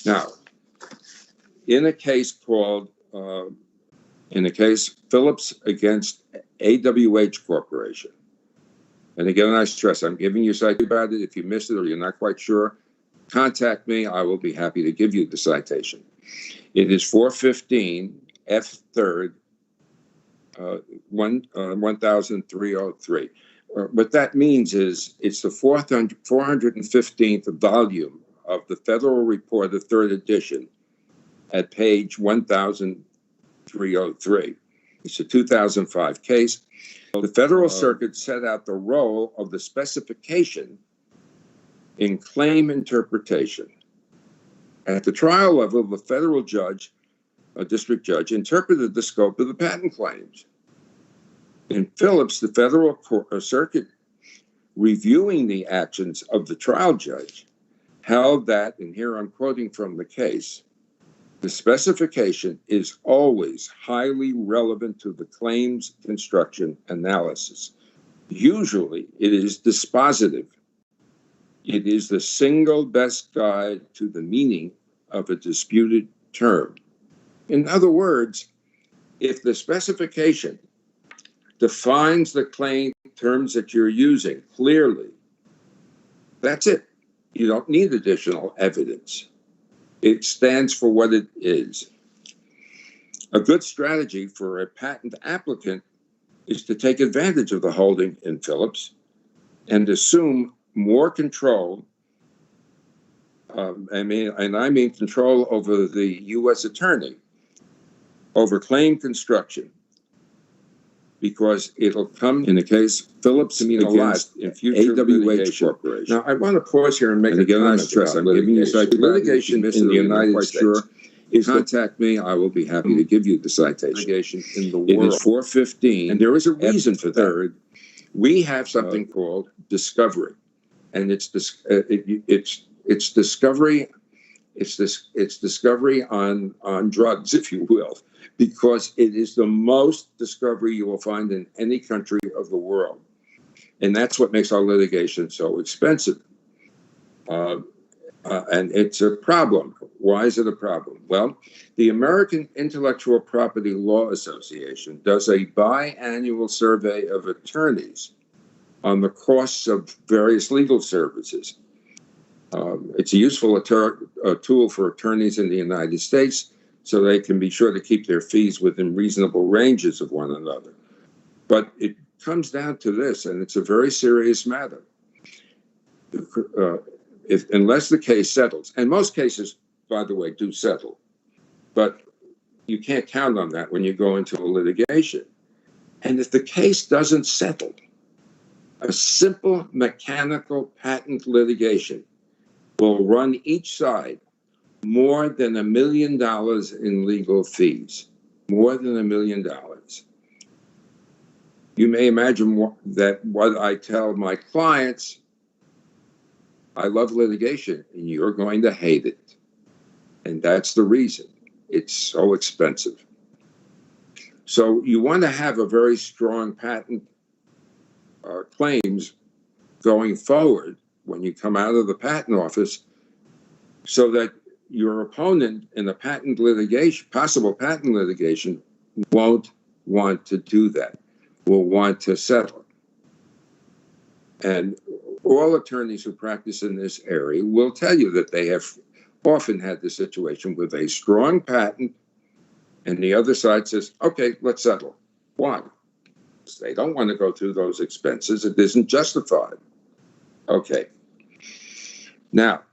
Now, in a case Phillips against AWH Corporation, and again, I stress, I'm giving you a cite about it. If you missed it or you're not quite sure, contact me. I will be happy to give you the citation. It is 415 F. 3rd, 1303. What that means is it's the 415th volume of the Federal Report, the 3rd edition, at page 1303. It's a 2005 case. The Federal Circuit set out the role of the specification in claim interpretation. At the trial level, the federal judge, a district judge, interpreted the scope of the patent claims. In Phillips, the Federal Circuit, reviewing the actions of the trial judge, held that, and here I'm quoting from the case, the specification is always highly relevant to the claims construction analysis. Usually, it is dispositive. It is the single best guide to the meaning of a disputed term. In other words, if the specification defines the claim terms that you're using clearly, that's it. You don't need additional evidence. It stands for what it is. A good strategy for a patent applicant is to take advantage of the holding in Phillips and assume more control. I mean control over the U.S. attorney, over claim construction, because it'll come in the case Phillips against in future AWH Corporation. Now, I want to pause here and make a comment. I'm giving you litigation in the United States. Contact me. I will be happy to give you the citation. Litigation in the world. It is 415, and there is a reason for that. We have something called discovery, and it's discovery. It's discovery on drugs, if you will, because it is the most discovery you will find in any country of the world. And that's what makes our litigation so expensive. And it's a problem. Why is it a problem? Well, the American Intellectual Property Law Association does a biannual survey of attorneys on the costs of various legal services. It's a useful tool for attorneys in the United States, so they can be sure to keep their fees within reasonable ranges of one another. But it comes down to this, and it's a very serious matter. Unless the case settles, and most cases, by the way, do settle, but you can't count on that when you go into a litigation. And if the case doesn't settle, a simple mechanical patent litigation will run each side more than $1 million in legal fees, more than $1 million. You may imagine that what I tell my clients, I love litigation and you're going to hate it. And that's the reason it's so expensive. So you want to have a very strong patent claims going forward when you come out of the patent office, so that your opponent in a patent litigation, possible patent litigation, won't want to do that, will want to settle. And all attorneys who practice in this area will tell you that they have often had the situation with a strong patent and the other side says, okay, let's settle. Why? Because they don't want to go through those expenses. It isn't justified. Okay. Now,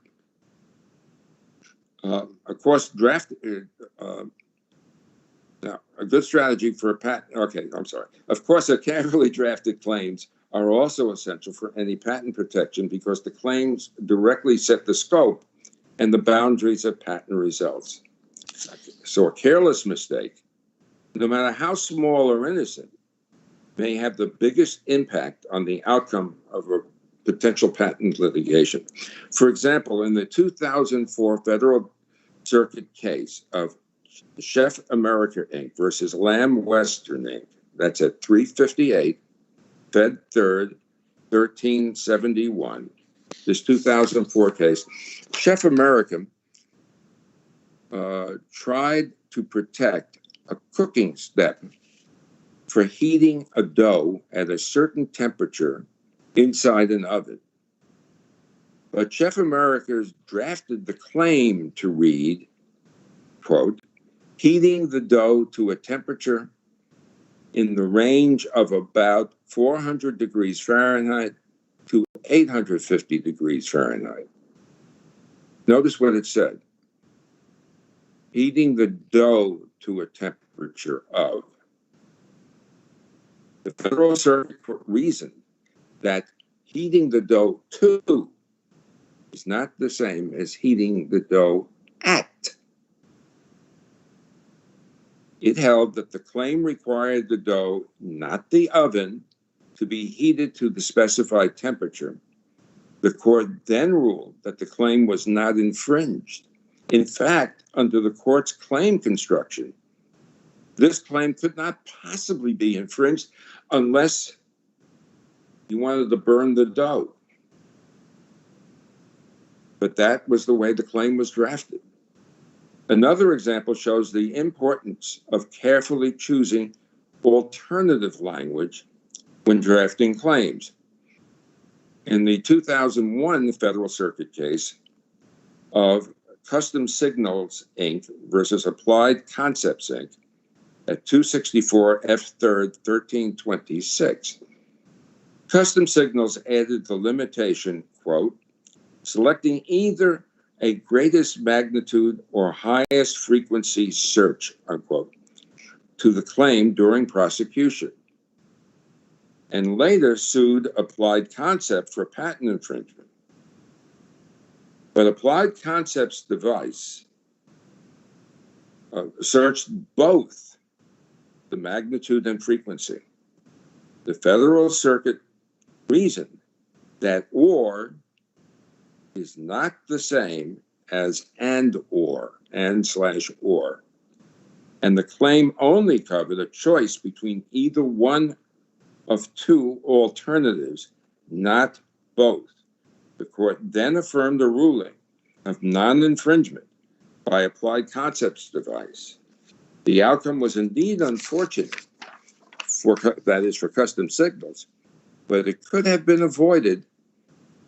of course, now, a good strategy for a patent, okay, I'm sorry. Of course, a carefully drafted claims are also essential for any patent protection because the claims directly set the scope and the boundaries of patent results. So a careless mistake, no matter how small or innocent, may have the biggest impact on the outcome of a potential patent litigation. For example, in the 2004 Federal Circuit case of Chef America Inc. versus Lamb Western Inc., that's at 358 Fed 3rd, 1371, this 2004 case, Chef America tried to protect a cooking step for heating a dough at a certain temperature inside an oven. But Chef Americas drafted the claim to read, quote, heating the dough to a temperature in the range of about 400 degrees Fahrenheit to 850 degrees Fahrenheit. Notice what it said. Heating the dough to a temperature of. The Federal Circuit reasoned that heating the dough to is not the same as heating the dough at. It held that the claim required the dough, not the oven, to be heated to the specified temperature. The court then ruled that the claim was not infringed. In fact, under the court's claim construction, this claim could not possibly be infringed unless you wanted to burn the dough. But that was the way the claim was drafted. Another example shows the importance of carefully choosing alternative language when drafting claims. In the 2001 Federal Circuit case of Custom Signals, Inc. versus Applied Concepts, Inc. at 264 F3rd 1326, Custom Signals added the limitation, quote, selecting either a greatest magnitude or highest frequency search, unquote, to the claim during prosecution, and later sued Applied Concept for patent infringement. But Applied Concept's device searched both the magnitude and frequency. The Federal Circuit reasoned that or is not the same as and/or, and/or. And the claim only covered a choice between either one of two alternatives, not both. The court then affirmed a ruling of non-infringement by Applied Concepts device. The outcome was indeed unfortunate for Custom Signals, but it could have been avoided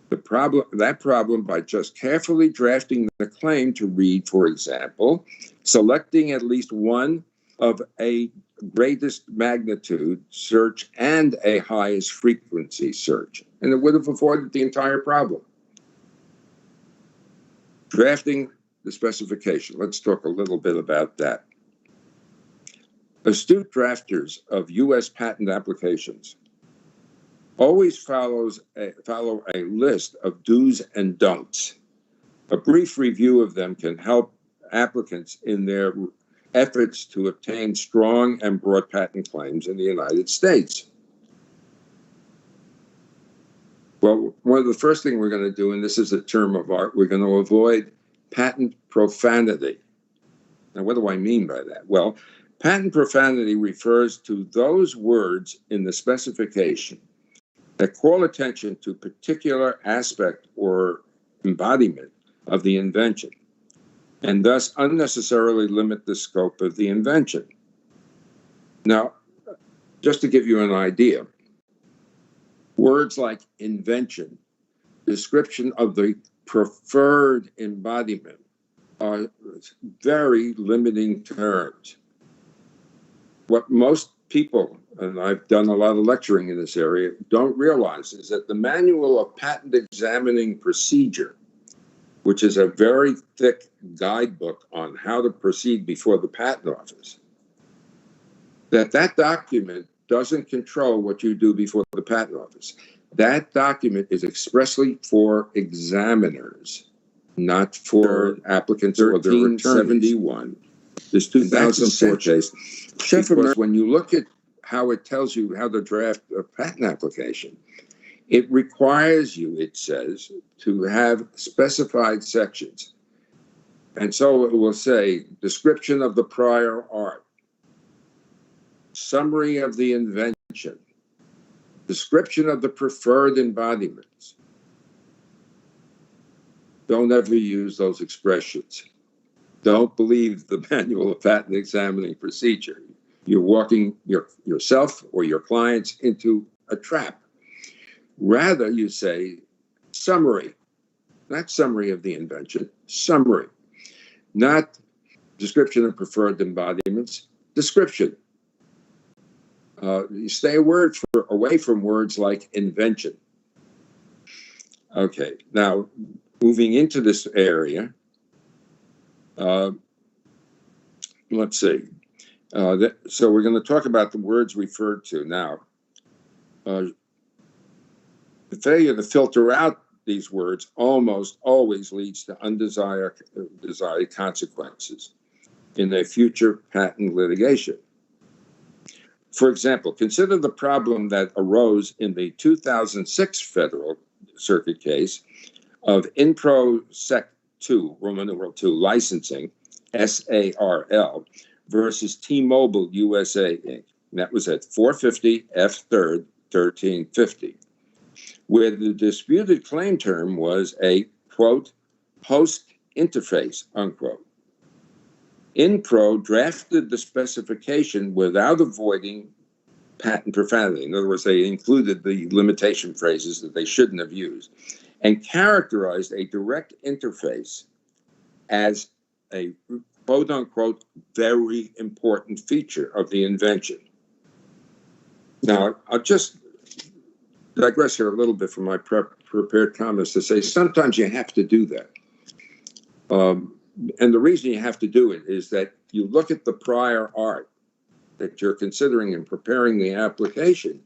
that problem by just carefully drafting the claim to read, for example, selecting at least one of a greatest magnitude search and a highest frequency search, and it would have avoided the entire problem. Drafting the specification. Let's talk a little bit about that. Astute drafters of U.S. patent applications always follow a list of do's and don'ts. A brief review of them can help applicants in their efforts to obtain strong and broad patent claims in the United States. Well, one of the first things we're going to do, and this is a term of art, we're going to avoid patent profanity. Now, what do I mean by that? Well, patent profanity refers to those words in the specification that call attention to a particular aspect or embodiment of the invention, and thus unnecessarily limit the scope of the invention. Now, just to give you an idea, words like invention, description of the preferred embodiment are very limiting terms. What most people, and I've done a lot of lecturing in this area, don't realize is that the Manual of Patent Examining Procedure, which is a very thick guidebook on how to proceed before the Patent Office, that document doesn't control what you do before the Patent Office. That document is expressly for examiners, not for applicants or their attorneys. 1371. This 2004 case. Because when you look at how it tells you how to draft a patent application, it requires you, it says, to have specified sections. And so it will say, description of the prior art, summary of the invention, description of the preferred embodiments. Don't ever use those expressions. Don't believe the manual of patent examining procedure. You're walking yourself or your clients into a trap. Rather, you say summary, not summary of the invention, summary, not description of preferred embodiments, description. You stay away from words like invention. Okay, now moving into this area, let's see. So we're going to talk about the words referred to now. The failure to filter out these words almost always leads to undesired consequences in a future patent litigation. For example, consider the problem that arose in the 2006 Federal Circuit case of Inpro Sec 2, Roman numeral 2, licensing, SARL, versus T-Mobile USA, Inc. And that was at 450 F. 3rd, 1350, where the disputed claim term was a, quote, host interface, unquote. Inpro drafted the specification without avoiding patent profanity. In other words, they included the limitation phrases that they shouldn't have used and characterized a direct interface as a, quote unquote, very important feature of the invention. Now, I'll just digress here a little bit from my prepared comments to say sometimes you have to do that. And the reason you have to do it is that you look at the prior art that you're considering in preparing the application,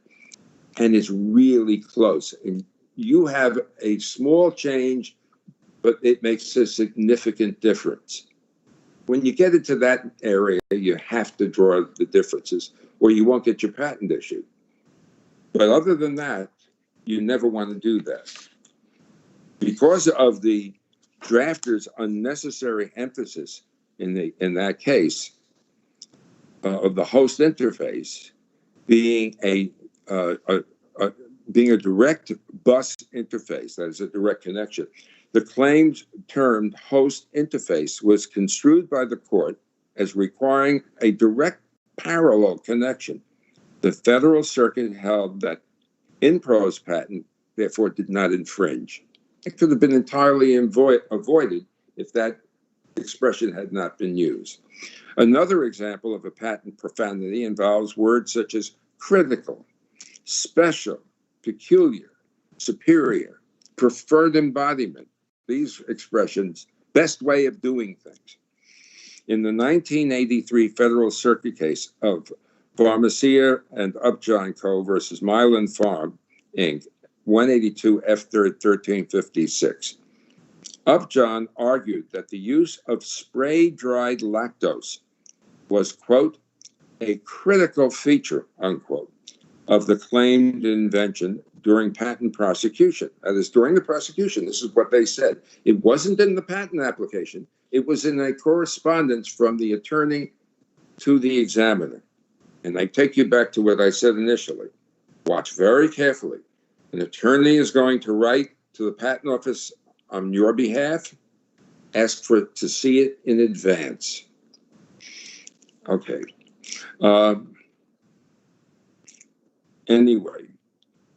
and it's really close. And you have a small change, but it makes a significant difference. When you get into that area, you have to draw the differences, or you won't get your patent issued. But other than that, you never want to do that. Because of the drafter's unnecessary emphasis in that case of the host interface being a direct bus interface, that is a direct connection, the claimed termed host interface was construed by the court as requiring a direct parallel connection. The Federal Circuit held that Inpro's patent, therefore, did not infringe. It could have been entirely avoided if that expression had not been used. Another example of a patent profanity involves words such as critical, special, peculiar, superior, preferred embodiment. These expressions, best way of doing things. In the 1983 Federal Circuit case of Pharmacia and Upjohn Co. versus Mylan Farm, Inc., 182 F. 3rd, 1356. Upjohn argued that the use of spray-dried lactose was, quote, a critical feature, unquote, of the claimed invention during patent prosecution. That is, during the prosecution, this is what they said. It wasn't in the patent application. It was in a correspondence from the attorney to the examiner. And I take you back to what I said initially. Watch very carefully. An attorney is going to write to the patent office on your behalf, ask to see it in advance. Okay. Anyway,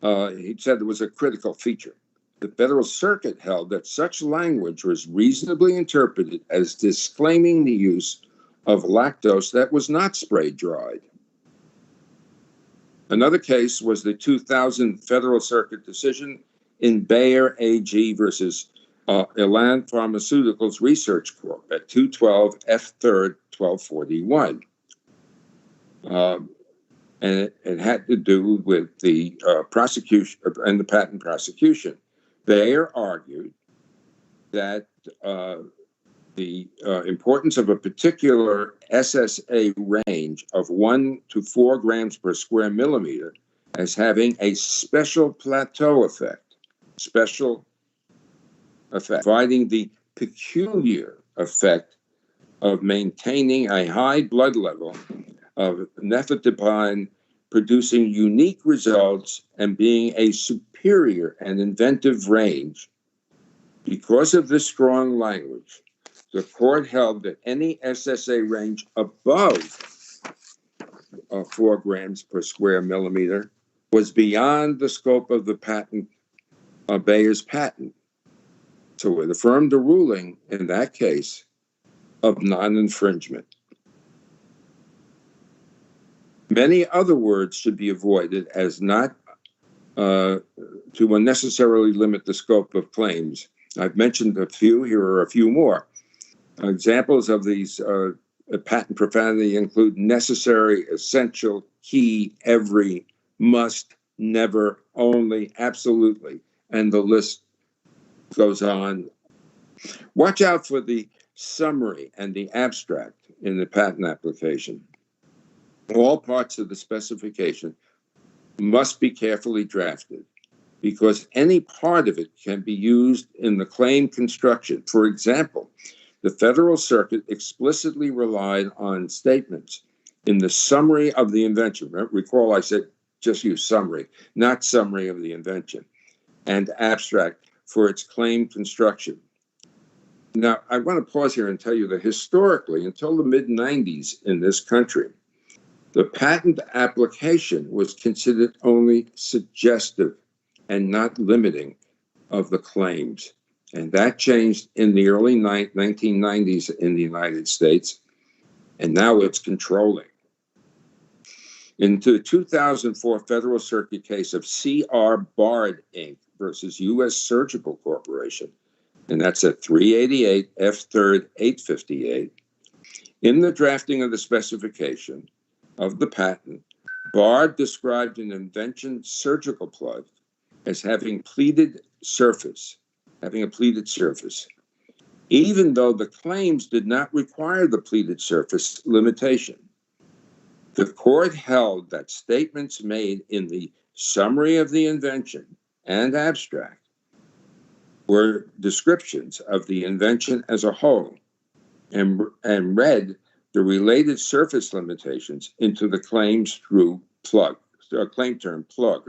he said it was a critical feature. The Federal Circuit held that such language was reasonably interpreted as disclaiming the use of lactose that was not spray-dried. Another case was the 2000 Federal Circuit decision in Bayer AG versus Elan Pharmaceuticals Research Corp. at 212 F. 3rd, 1241. And it had to do with the prosecution and the patent prosecution. Bayer argued that the importance of a particular SSA range of 1 to 4 grams per square millimeter as having a special plateau effect, providing the peculiar effect of maintaining a high blood level of nifedipine, producing unique results and being a superior and inventive range. Because of this strong language, the court held that any SSA range above 4 grams per square millimeter was beyond the scope of the patent, Bayer's patent. So it affirmed the ruling in that case of non-infringement. Many other words should be avoided as not to unnecessarily limit the scope of claims. I've mentioned a few. Here are a few more. Examples of these patent profanity include necessary, essential, key, every, must, never, only, absolutely, and the list goes on. Watch out for the summary and the abstract in the patent application. All parts of the specification must be carefully drafted because any part of it can be used in the claim construction. For example, the Federal Circuit explicitly relied on statements in the summary of the invention. Recall I said just use summary, not summary of the invention, and abstract for its claim construction. Now, I want to pause here and tell you that historically, until the mid-90s in this country, the patent application was considered only suggestive and not limiting of the claims. And that changed in the early 1990s in the United States, and now it's controlling. In the 2004 Federal Circuit case of C.R. Bard, Inc. versus U.S. Surgical Corporation, and that's at 388 F. 3rd 858, in the drafting of the specification of the patent, Bard described an invention surgical plug as having a pleated surface, even though the claims did not require the pleated surface limitation. The court held that statements made in the summary of the invention and abstract were descriptions of the invention as a whole and read the related surface limitations into the claims through claim term plug,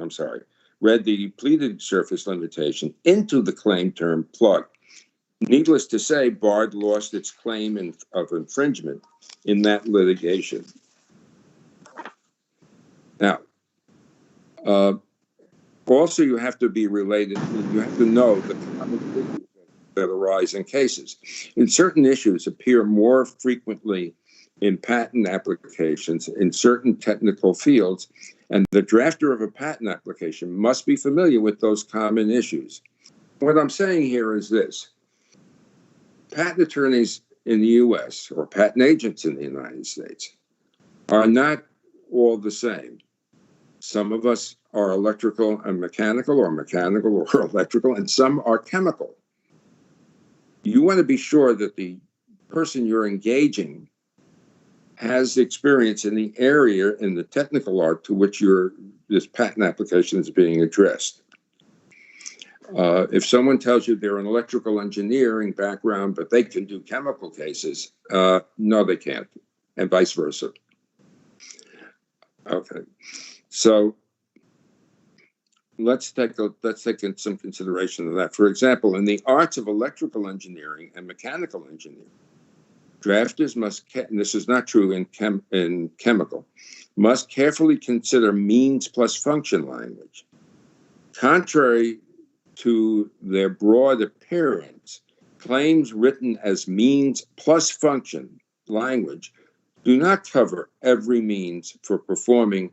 read the pleated surface limitation into the claim term plug. Needless to say, Bard lost its claim of infringement in that litigation. Now, also you have to be related, you have to know the common issues that arise in cases. And certain issues appear more frequently in patent applications in certain technical fields, and the drafter of a patent application must be familiar with those common issues. What I'm saying here is this. Patent attorneys in the U.S. or patent agents in the United States are not all the same. Some of us are electrical and mechanical, or mechanical or electrical, and some are chemical. You want to be sure that the person you're engaging has experience in the area, in the technical art to which this patent application is being addressed. If someone tells you they're an electrical engineering background, but they can do chemical cases, no, they can't, and vice versa. Okay, so let's take some consideration of that. For example, in the arts of electrical engineering and mechanical engineering, drafters must, and this is not true in chemical, must carefully consider means plus function language. Contrary to their broad appearance, claims written as means plus function language do not cover every means for performing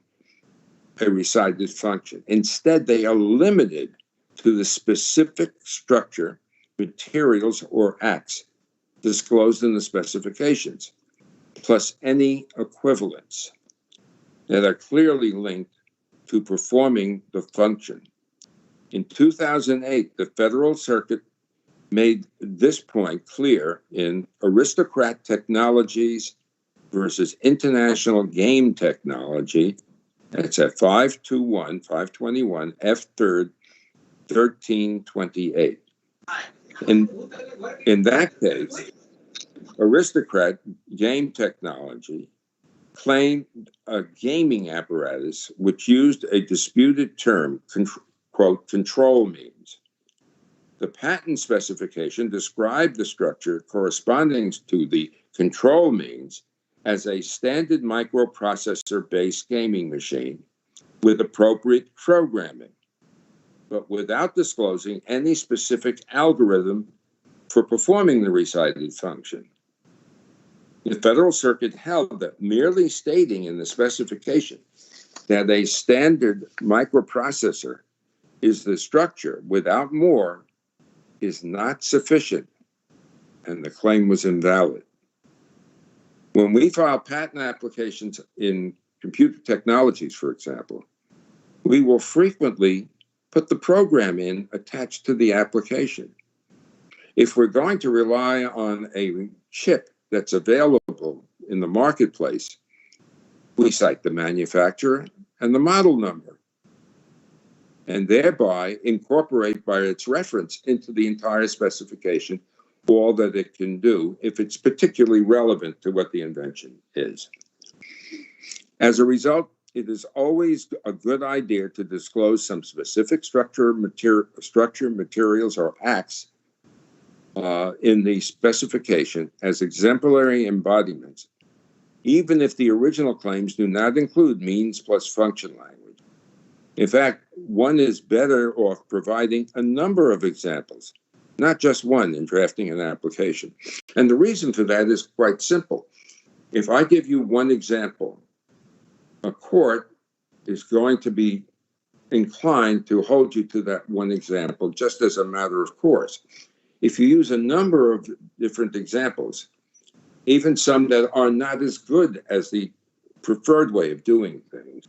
a recited function. Instead, they are limited to the specific structure, materials, or acts disclosed in the specifications, plus any equivalents that are clearly linked to performing the function. In 2008, the Federal Circuit made this point clear in Aristocrat Technologies versus International Game Technology. That's at 521 F. 3rd 1328. In that case, Aristocrat Game Technology claimed a gaming apparatus which used a disputed term, quote, control means. The patent specification described the structure corresponding to the control means as a standard microprocessor-based gaming machine with appropriate programming, but without disclosing any specific algorithm for performing the recited function. The Federal Circuit held that merely stating in the specification that a standard microprocessor is the structure without more is not sufficient, and the claim was invalid. When we file patent applications in computer technologies, for example, we will frequently put the program in attached to the application. If we're going to rely on a chip that's available in the marketplace, we cite the manufacturer and the model number, and thereby incorporate by its reference into the entire specification all that it can do if it's particularly relevant to what the invention is. As a result, it is always a good idea to disclose some specific structure, materials, or acts in the specification as exemplary embodiments, even if the original claims do not include means plus function language. In fact, one is better off providing a number of examples, not just one, in drafting an application. And the reason for that is quite simple. If I give you one example, a court is going to be inclined to hold you to that one example just as a matter of course. If you use a number of different examples, even some that are not as good as the preferred way of doing things,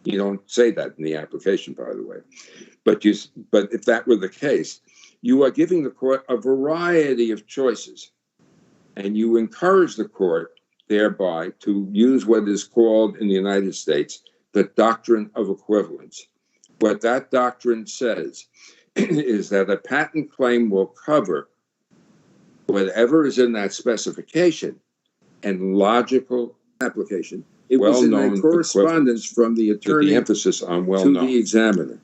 you don't say that in the application, by the way, but if that were the case, you are giving the court a variety of choices, and you encourage the court thereby to use what is called in the United States the Doctrine of Equivalence. What that doctrine says is that a patent claim will cover whatever is in that specification and logical application. It was in a correspondence from the attorney, the emphasis on well-known, to the examiner.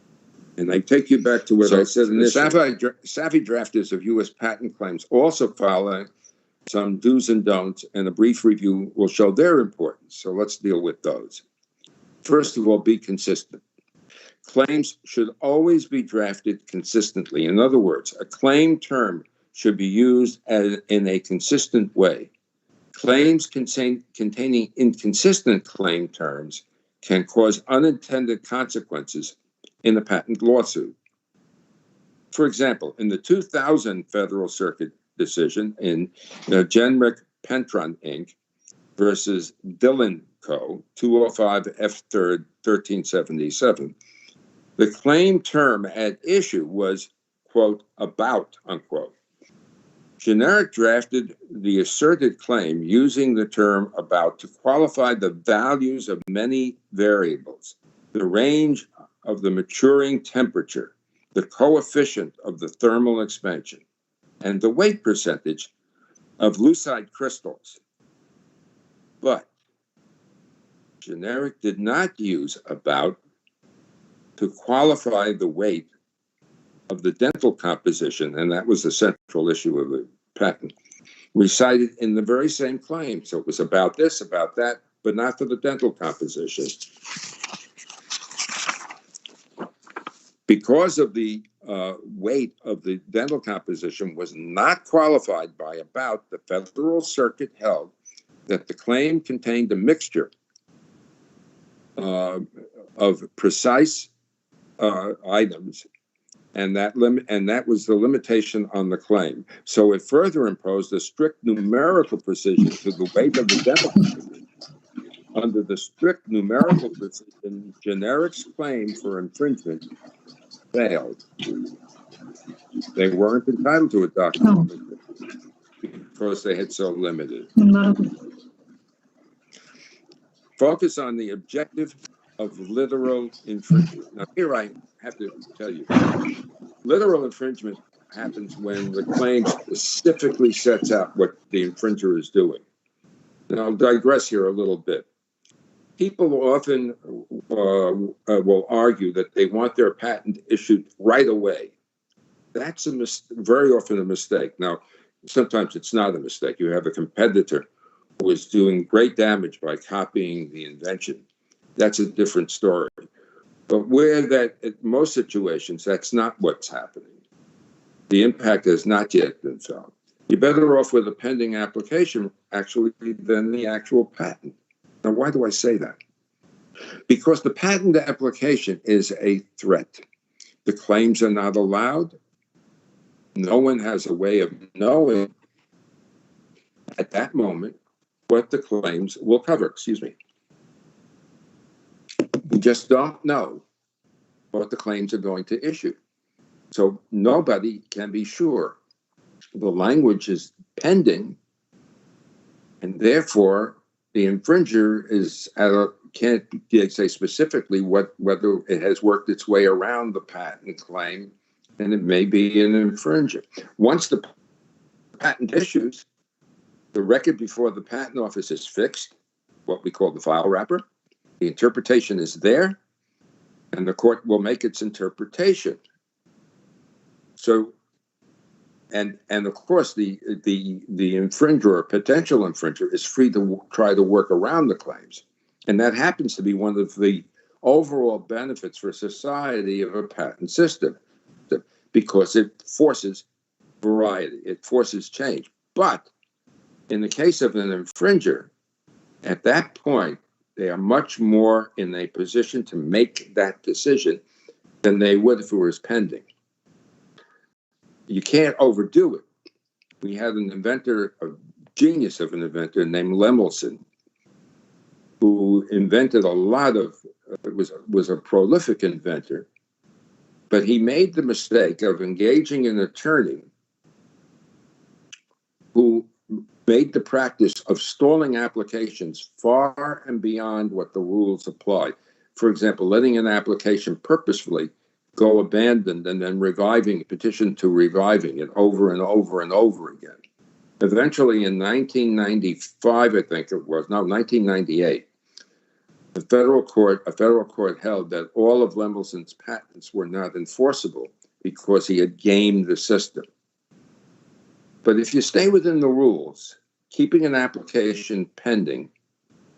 And I take you back to what I said initially. The savvy drafters of U.S. patent claims also follow some do's and don'ts, and a brief review will show their importance. So let's deal with those. First of all, be consistent. Claims should always be drafted consistently. In other words, a claim term should be used in a consistent way. Claims containing inconsistent claim terms can cause unintended consequences in a patent lawsuit. For example, in the 2000 Federal Circuit decision in Generic Pentron Inc. versus Dillon Co., 205 F. 3rd, 1377, the claim term at issue was, quote, about, unquote. Generic drafted the asserted claim using the term about to qualify the values of many variables, the range of the maturing temperature, the coefficient of the thermal expansion, and the weight percentage of lucite crystals. But Generic did not use about to qualify the weight of the dental composition, and that was the central issue of the patent, recited in the very same claim. So it was about this, about that, but not for the dental composition. Because of the weight of the dental composition was not qualified by about, the Federal Circuit held that the claim contained a mixture of precise items, and that was the limitation on the claim. So it further imposed a strict numerical precision to the weight of the dental composition. Under the strict numerical precision, Generic's claim for infringement failed. They weren't entitled to a doctrine because they had so limited. Focus on the objective of literal infringement. Now, here I have to tell you, literal infringement happens when the claim specifically sets out what the infringer is doing. Now, I'll digress here a little bit. People often will argue that they want their patent issued right away. That's very often a mistake. Now, sometimes it's not a mistake. You have a competitor who is doing great damage by copying the invention. That's a different story. But where that, in most situations, that's not what's happening. The impact has not yet been felt. You're better off with a pending application, actually, than the actual patent. Now, why do I say that? Because the patent application is a threat. The claims are not allowed. No one has a way of knowing at that moment what the claims will cover. We just don't know what the claims are going to issue. So nobody can be sure. The language is pending, and therefore the infringer can't say specifically whether it has worked its way around the patent claim, and it may be an infringer. Once the patent issues, the record before the patent office is fixed, what we call the file wrapper. The interpretation is there, and the court will make its interpretation. So, and of course, the infringer or potential infringer is free to try to work around the claims, and that happens to be one of the overall benefits for society of a patent system, because it forces variety, it forces change. But in the case of an infringer, at that point, they are much more in a position to make that decision than they would if it was pending. You can't overdo it. We had an inventor, a genius of an inventor named Lemelson, who invented a lot of, was a prolific inventor, but he made the mistake of engaging an attorney who made the practice of stalling applications far and beyond what the rules apply. For example, letting an application purposefully go abandoned and then petition to reviving it over and over and over again. Eventually in 1995, I think it was, no, 1998, a federal court held that all of Lemelson's patents were not enforceable because he had gamed the system. But if you stay within the rules, keeping an application pending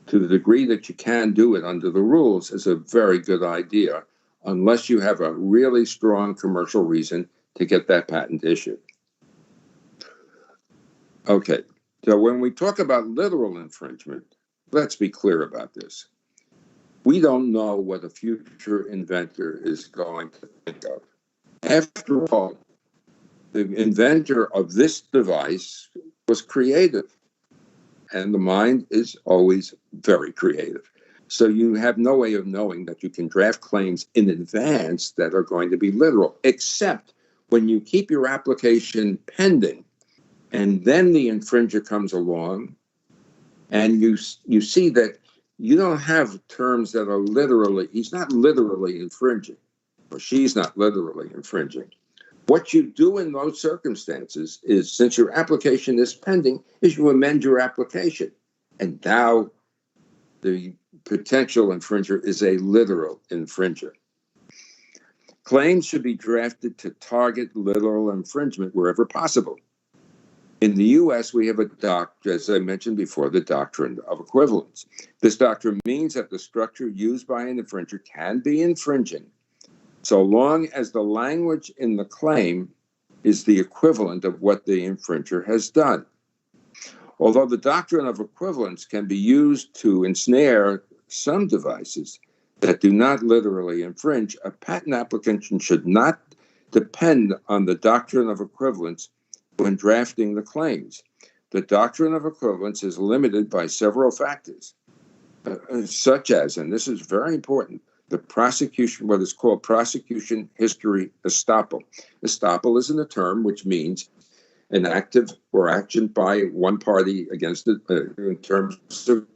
to the degree that you can do it under the rules is a very good idea, unless you have a really strong commercial reason to get that patent issued. Okay, so when we talk about literal infringement, let's be clear about this. We don't know what a future inventor is going to think of. After all, the inventor of this device was creative, and the mind is always very creative. So you have no way of knowing that you can draft claims in advance that are going to be literal, except when you keep your application pending, and then the infringer comes along, and you see that you don't have terms that are literally, he's not literally infringing, or she's not literally infringing. What you do in those circumstances is, since your application is pending, is you amend your application. And now the potential infringer is a literal infringer. Claims should be drafted to target literal infringement wherever possible. In the U.S., we have as I mentioned before, the Doctrine of Equivalence. This doctrine means that the structure used by an infringer can be infringing, so long as the language in the claim is the equivalent of what the infringer has done. Although the Doctrine of Equivalence can be used to ensnare some devices that do not literally infringe, a patent application should not depend on the Doctrine of Equivalence when drafting the claims. The Doctrine of Equivalence is limited by several factors, such as, and this is very important, the prosecution, what is called prosecution history estoppel. Estoppel is a term which means an active or action by one party against it in terms of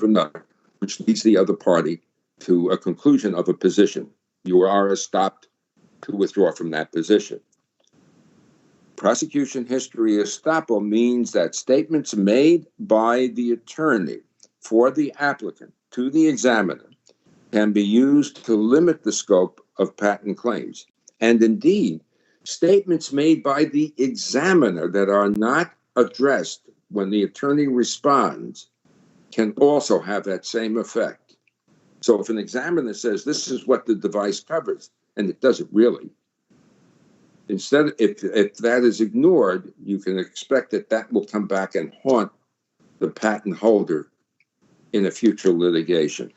another, which leads the other party to a conclusion of a position. You are stopped to withdraw from that position. Prosecution history estoppel means that statements made by the attorney for the applicant to the examiner can be used to limit the scope of patent claims. And indeed, Statements made by the examiner that are not addressed when the attorney responds can also have that same effect. So if an examiner says this is what the device covers, and it doesn't really, instead, if that is ignored, you can expect that will come back and haunt the patent holder in a future litigation.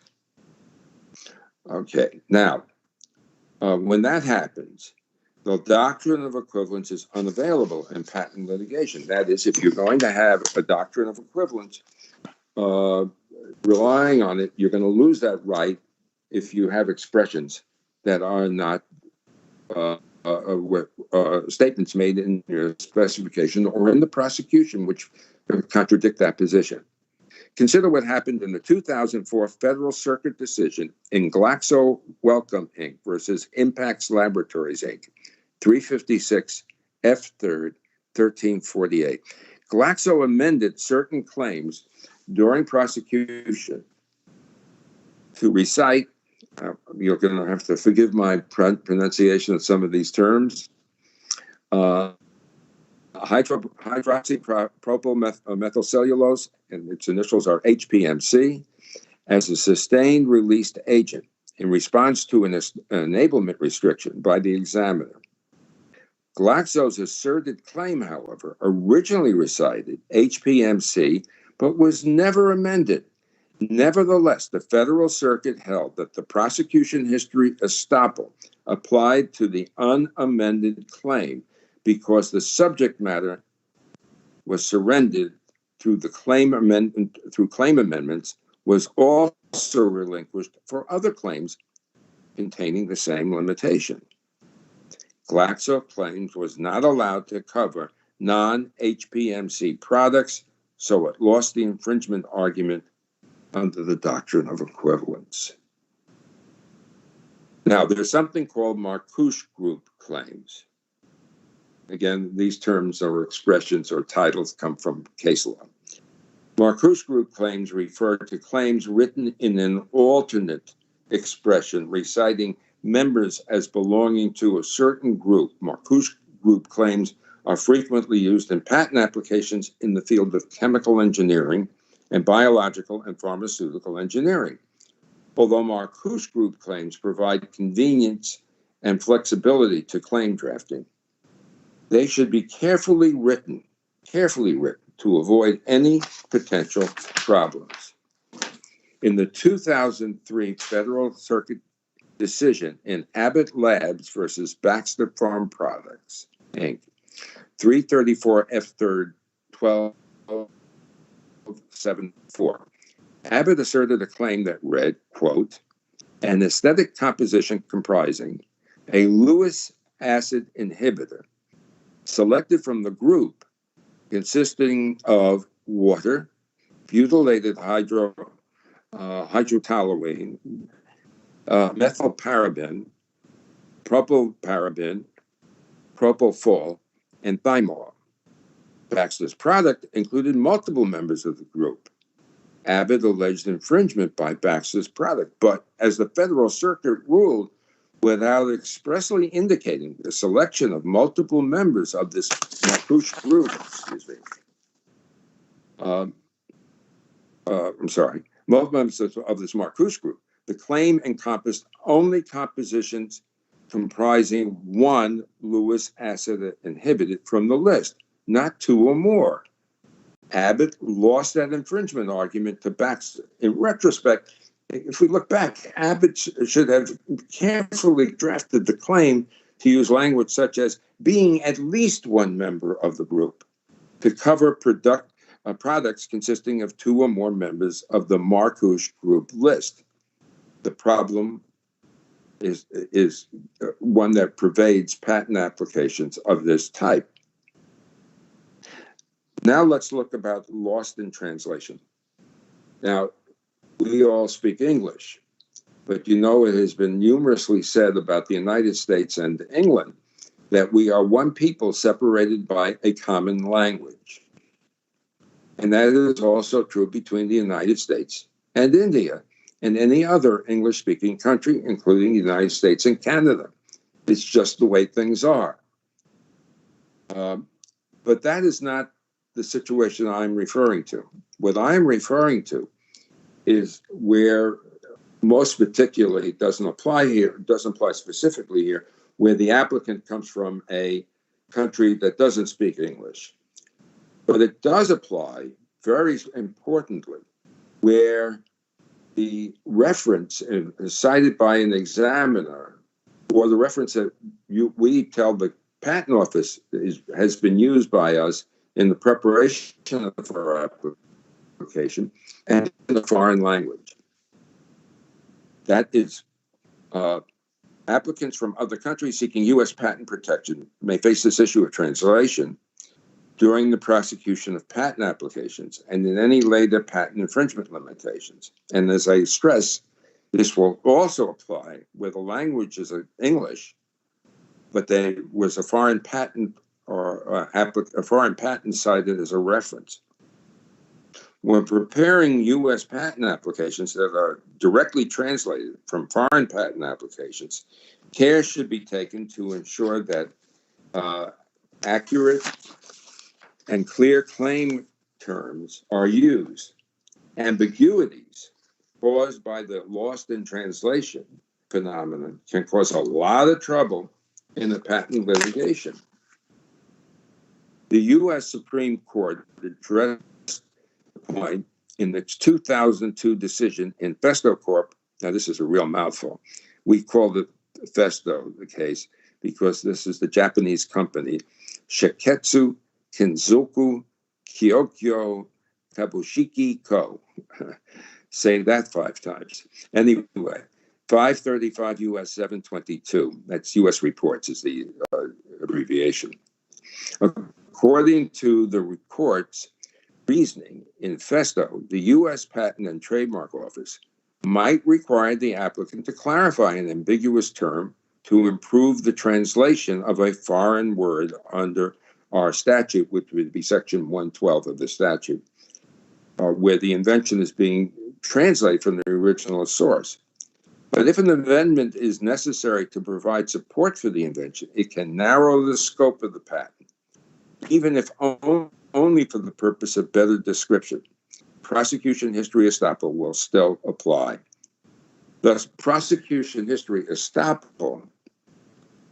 Okay, now, when that happens, the doctrine of equivalence is unavailable in patent litigation. That is, if you're going to have a doctrine of equivalence, relying on it, you're going to lose that right if you have expressions that are not statements made in your specification or in the prosecution, which contradict that position. Consider what happened in the 2004 Federal Circuit decision in Glaxo Wellcome Inc. versus Impax Laboratories Inc., 356 F3rd 1348. Glaxo amended certain claims during prosecution to recite, you're going to have to forgive my pronunciation of some of these terms, hydroxypropylmethylcellulose, and its initials are HPMC, as a sustained released agent in response to an enablement restriction by the examiner. Glaxo's asserted claim, however, originally recited HPMC, but was never amended. Nevertheless, the Federal Circuit held that the prosecution history estoppel applied to the unamended claim because the subject matter was surrendered through claim amendments was also relinquished for other claims containing the same limitation. Glaxo claims was not allowed to cover non-HPMC products, so it lost the infringement argument under the doctrine of equivalence. Now, there's something called Markus group claims. Again, these terms or expressions or titles come from case law. Markus group claims refer to claims written in an alternate expression reciting members as belonging to a certain group. Markus group claims are frequently used in patent applications in the field of chemical engineering and biological and pharmaceutical engineering. Although Markus group claims provide convenience and flexibility to claim drafting, they should be carefully written to avoid any potential problems. In the 2003 Federal Circuit decision in Abbott Labs versus Baxter Farm Products, Inc., 334 F3rd 1274, Abbott asserted a claim that read, quote, an aesthetic composition comprising a Lewis acid inhibitor selected from the group consisting of water, butylated hydrotoluene, methylparaben, propylparaben, propofol, and thymol. Baxter's product included multiple members of the group. Abbott alleged infringement by Baxter's product, but as the Federal Circuit ruled, without expressly indicating the selection of multiple members of this Markus group, multiple members of this Markus group, the claim encompassed only compositions comprising one Lewis acid inhibitor from the list, not two or more. Abbott lost that infringement argument to Baxter. In retrospect, if we look back, Abbott should have carefully drafted the claim to use language such as being at least one member of the group to cover products consisting of two or more members of the Markus group list. The problem is one that pervades patent applications of this type. Now let's look about lost in translation. Now, we all speak English, but you know it has been numerously said about the United States and England that we are one people separated by a common language. And that is also true between the United States and India and any other English-speaking country, including the United States and Canada. It's just the way things are. But that is not the situation I'm referring to. What I'm referring to is where most particularly it doesn't apply here, doesn't apply specifically here, where the applicant comes from a country that doesn't speak English. But it does apply, very importantly, where the reference is cited by an examiner, or the reference that we tell the Patent Office has been used by us in the preparation of our application and in a foreign language. That is, applicants from other countries seeking U.S. patent protection may face this issue of translation during the prosecution of patent applications and in any later patent infringement limitations. And as I stress, this will also apply where the language is English, but there was a foreign patent or a foreign patent cited as a reference. When preparing U.S. patent applications that are directly translated from foreign patent applications, care should be taken to ensure that accurate and clear claim terms are used. Ambiguities caused by the lost in translation phenomenon can cause a lot of trouble in the patent litigation. The U.S. Supreme Court addressed the point in its 2002 decision in Festo Corp. Now, this is a real mouthful. We called it Festo, the case, because this is the Japanese company, Shiketsu Kinzoku Kyokyo Kabushiki Ko. Say that 5 times. Anyway, 535 U.S. 722. That's U.S. Reports is the abbreviation. According to the court's reasoning in Festo, the U.S. Patent and Trademark Office might require the applicant to clarify an ambiguous term to improve the translation of a foreign word under our statute, which would be Section 112 of the statute, where the invention is being translated from the original source. But if an amendment is necessary to provide support for the invention, it can narrow the scope of the patent, even if only for the purpose of better description. Prosecution history estoppel will still apply. Thus, prosecution history estoppel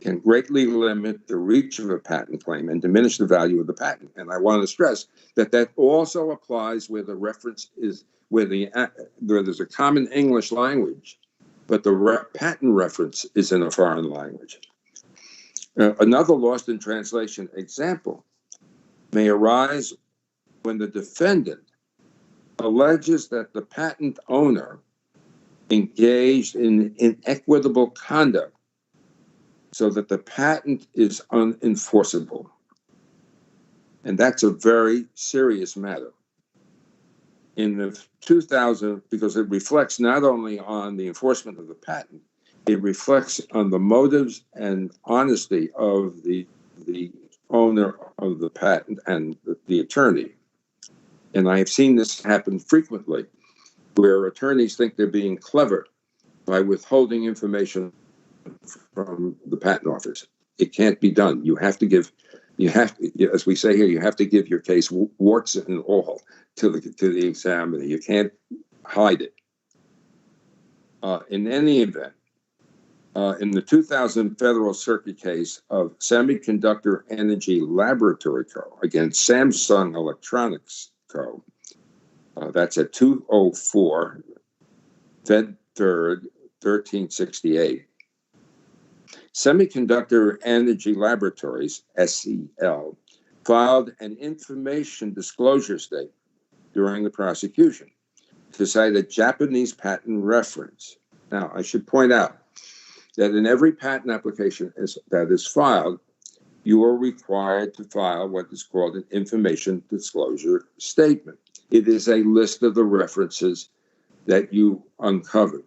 can greatly limit the reach of a patent claim and diminish the value of the patent. And I want to stress that that also applies where the reference is, where there's a common English language, but the patent reference is in a foreign language. Another lost in translation example may arise when the defendant alleges that the patent owner engaged in inequitable conduct so that the patent is unenforceable. And that's a very serious matter. In the 2000, because it reflects not only on the enforcement of the patent, it reflects on the motives and honesty of the owner of the patent and the attorney. And I have seen this happen frequently, where attorneys think they're being clever by withholding information from the patent office. It can't be done. You have to give, as we say here, you have to give your case warts and all to the examiner. You can't hide it. In any event, in the 2000 Federal Circuit case of Semiconductor Energy Laboratory Co. against Samsung Electronics Co., that's at 204 Fed 3rd, 1368. Semiconductor Energy Laboratories, SEL, filed an information disclosure statement during the prosecution to cite a Japanese patent reference. Now, I should point out that in every patent application that is filed, you are required to file what is called an information disclosure statement. It is a list of the references that you uncovered.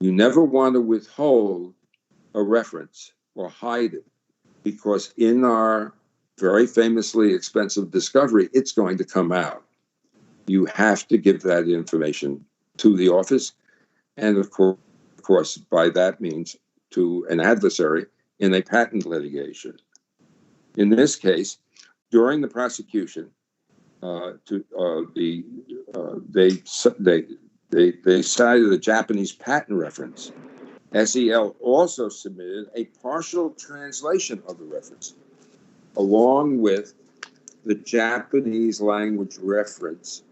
You never want to withhold a reference or hide it, because in our very famously expensive discovery, it's going to come out. You have to give that information to the office, and of course, by that means, to an adversary in a patent litigation. In this case, during the prosecution, they cited a Japanese patent reference. SEL also submitted a partial translation of the reference, along with the Japanese language reference.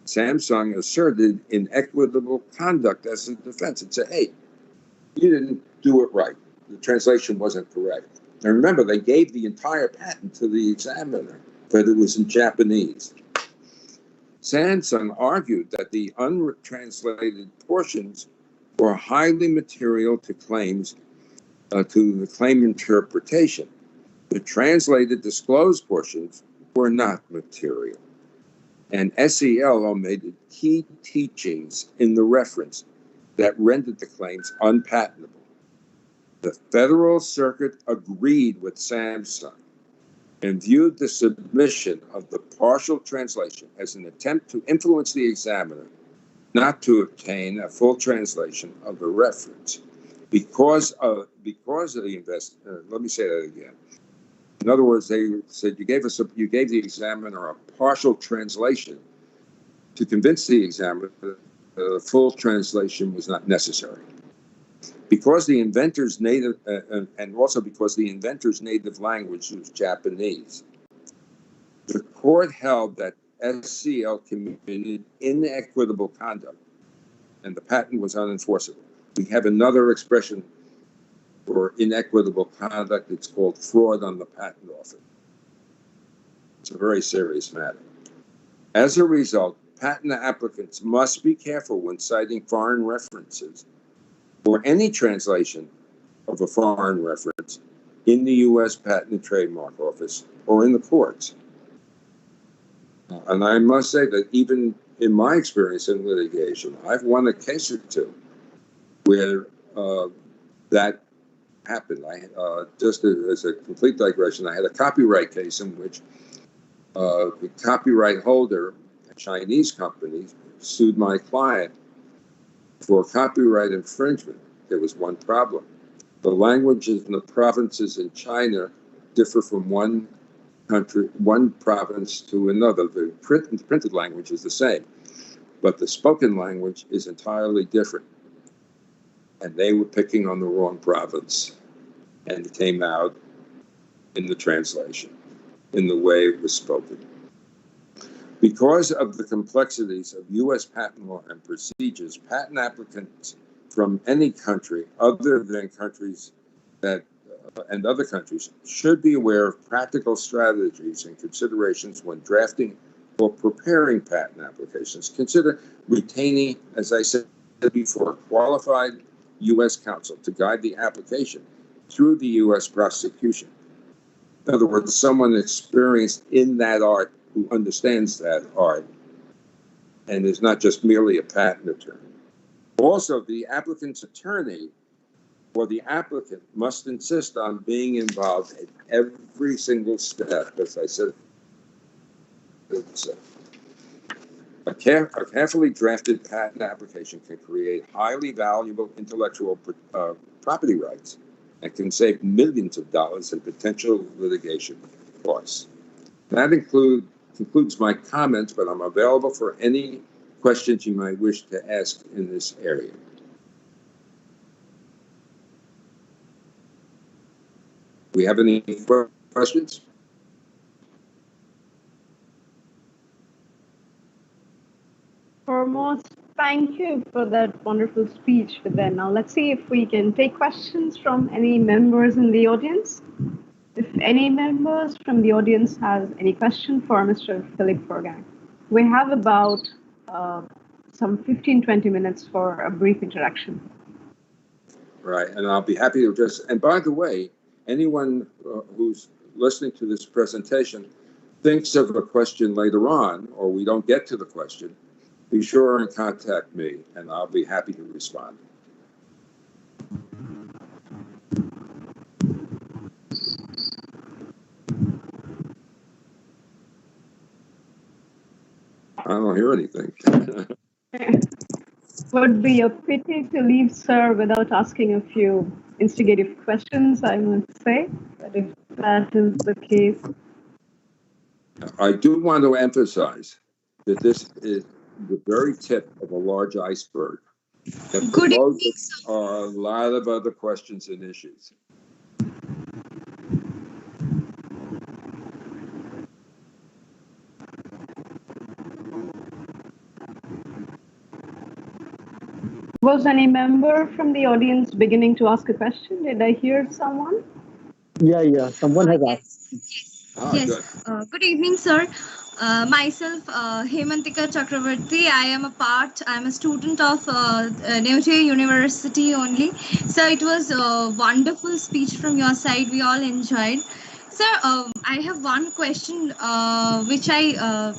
Samsung asserted inequitable conduct as a defense. It said, hey, you didn't do it right. The translation wasn't correct. And remember, they gave the entire patent to the examiner, but it was in Japanese. Samsung argued that the untranslated portions were highly material to claims, to the claim interpretation. The translated disclosed portions were not material. And SEL omitted key teachings in the reference that rendered the claims unpatentable. The Federal Circuit agreed with Samsung and viewed the submission of the partial translation as an attempt to influence the examiner not to obtain a full translation of the reference because of the let me say that again. In other words, they said you gave the examiner a partial translation to convince the examiner that the full translation was not necessary. Because the inventor's native, and also because the inventor's native language was Japanese, the court held that SCL committed inequitable conduct, and the patent was unenforceable. We have another expression for inequitable conduct. It's called fraud on the patent office. It's a very serious matter. As a result, patent applicants must be careful when citing foreign references or any translation of a foreign reference in the U.S. Patent and Trademark Office or in the courts. And I must say that even in my experience in litigation, I've won a case or two where that happened. Just as a complete digression, I had a copyright case in which the copyright holder, a Chinese company, sued my client for copyright infringement. There was one problem. The languages in the provinces in China differ from one province to another. The printed language is the same, but the spoken language is entirely different. And they were picking on the wrong province, and it came out in the translation, in the way it was spoken. Because of the complexities of U.S. patent law and procedures, patent applicants from any country other than countries and other countries should be aware of practical strategies and considerations when drafting or preparing patent applications. Consider retaining, as I said before, qualified U.S. counsel to guide the application through the U.S. prosecution. In other words, someone experienced in that art who understands that art and is not just merely a patent attorney. Also, the applicant's attorney or the applicant must insist on being involved at every single step, as I said. A carefully drafted patent application can create highly valuable intellectual property rights and can save millions of dollars in potential litigation costs. That concludes my comments, but I'm available for any questions you might wish to ask in this area. We have any questions? Foremost, thank you for that wonderful speech. But then now let's see if we can take questions from any members in the audience. If any members from the audience has any question for Mr. Philip Fergang. We have about some 15-20 minutes for a brief interaction. Right, and I'll be happy to address. And by the way, anyone who's listening to this presentation thinks of a question later on, or we don't get to the question, be sure and contact me, and I'll be happy to respond. I don't hear anything. Would be a pity to leave, sir, without asking a few instigative questions, I must say. But if that is the case. I do want to emphasize that this is the very tip of a large iceberg. And Good below evening, this are a lot of other questions and issues. Was any member from the audience beginning to ask a question? Did I hear someone? Yeah. Someone has asked. Yes. Good evening, sir. Myself, Hemantika Chakravarti. I'm a student of Nehru University only. Sir, it was a wonderful speech from your side. We all enjoyed. Sir, I have one question which I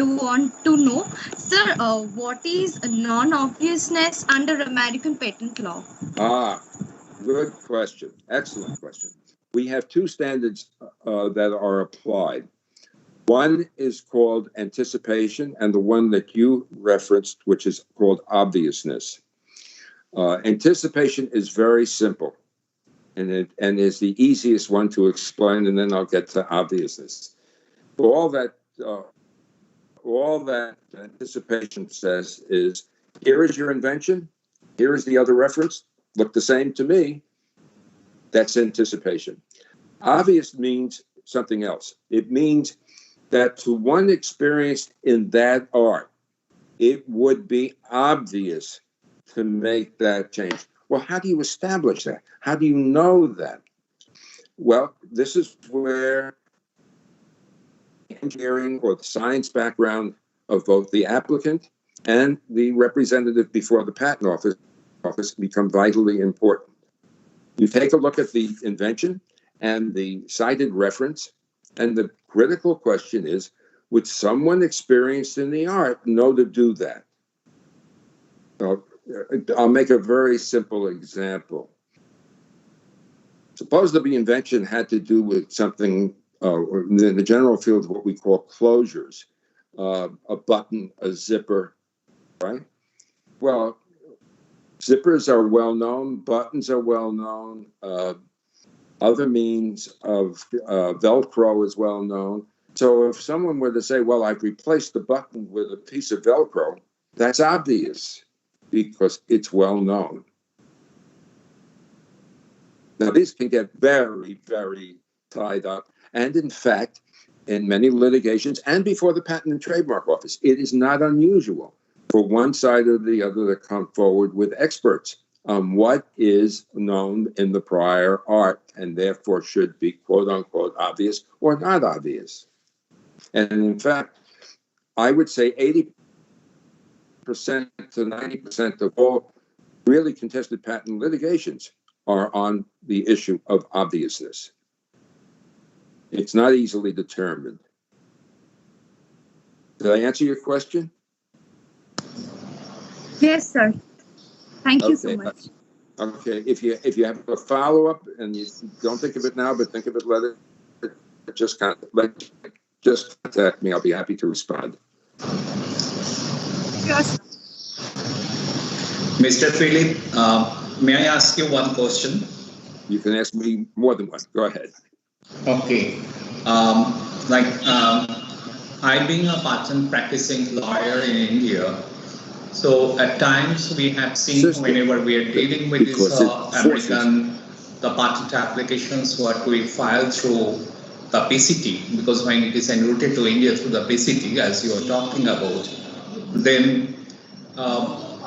want to know. Sir, what is non-obviousness under American patent law? Good question. Excellent question. We have two standards that are applied. One is called anticipation, and the one that you referenced, which is called obviousness. Anticipation is very simple, and is the easiest one to explain, and then I'll get to obviousness. All that anticipation says is, here is your invention, here is the other reference, look the same to me. That's anticipation. Obvious means something else. It means that to one experienced in that art, it would be obvious to make that change. Well, how do you establish that? How do you know that? Well, this is where engineering or the science background of both the applicant and the representative before the patent office become vitally important. You take a look at the invention and the cited reference, and the critical question is, would someone experienced in the art know to do that? I'll make a very simple example. Suppose the invention had to do with something in the general field of what we call closures, a button, a zipper, right? Well, zippers are well known, buttons are well known, other means of Velcro is well known. So if someone were to say, well, I've replaced the button with a piece of Velcro, that's obvious because it's well known. Now, these can get very, very tied up. And in fact, in many litigations and before the Patent and Trademark Office, it is not unusual for one side or the other to come forward with experts on what is known in the prior art and therefore should be quote unquote obvious or not obvious. And in fact, I would say 80% to 90% of all really contested patent litigations are on the issue of obviousness. It's not easily determined. Did I answer your question? Yes, sir. Thank you so much. Okay. If you have a follow-up and you don't think of it now, but think of it later, just contact me. I'll be happy to respond. Yes. Mr. Philip, may I ask you one question? You can ask me more than one. Go ahead. Okay. I being a patent practicing lawyer in India, so at times we have seen whenever we are dealing with this the patent applications what we file through the PCT, because when it is enrouted to India through the PCT, as you are talking about, then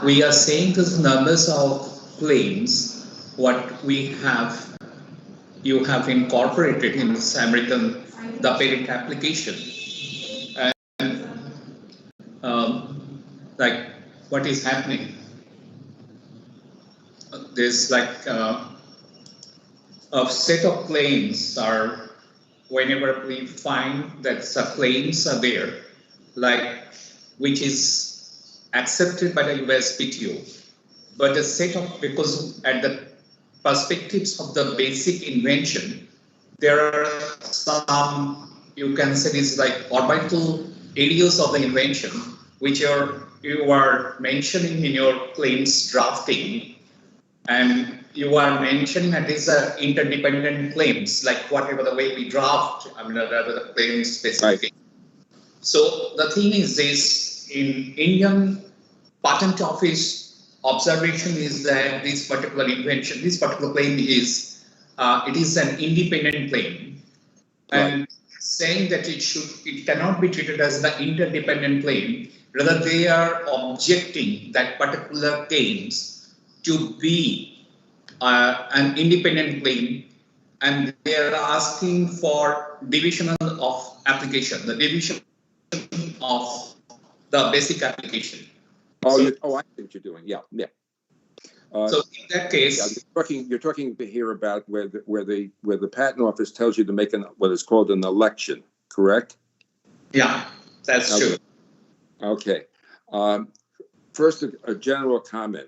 we are seeing these numbers of claims what you have incorporated in this the patent application. And what is happening? There's a set of claims are, whenever we find that some claims are there, which is accepted by the USPTO, but a set of, because at the perspectives of the basic invention, there are some, you can say this orbital areas of the invention, which you are mentioning in your claims drafting, and you are mentioning that these are interdependent claims, like whatever the way we draft, rather the claim specification. Right. So the thing is this, in Indian Patent Office observation is that this particular invention, this particular claim is, it is an independent claim. Right. And saying that it cannot be treated as the interdependent claim, rather they are objecting that particular claims to be an independent claim, and they are asking for division of application, the division of the basic application. I see what you're doing. Yeah. So in that case, you're talking here about where the patent office tells you to make what is called an election, correct? Yeah, that's true. Okay. First, a general comment.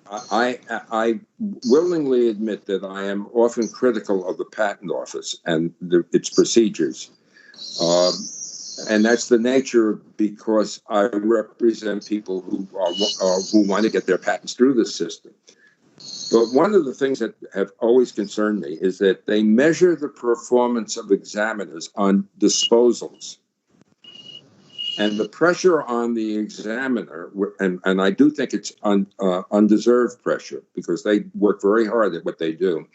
I willingly admit that I am often critical of the patent office and its procedures. And that's the nature because I represent people who want to get their patents through the system. But one of the things that have always concerned me is that they measure the performance of examiners on disposals. And the pressure on the examiner, and I do think it's undeserved pressure because they work very hard at what they do,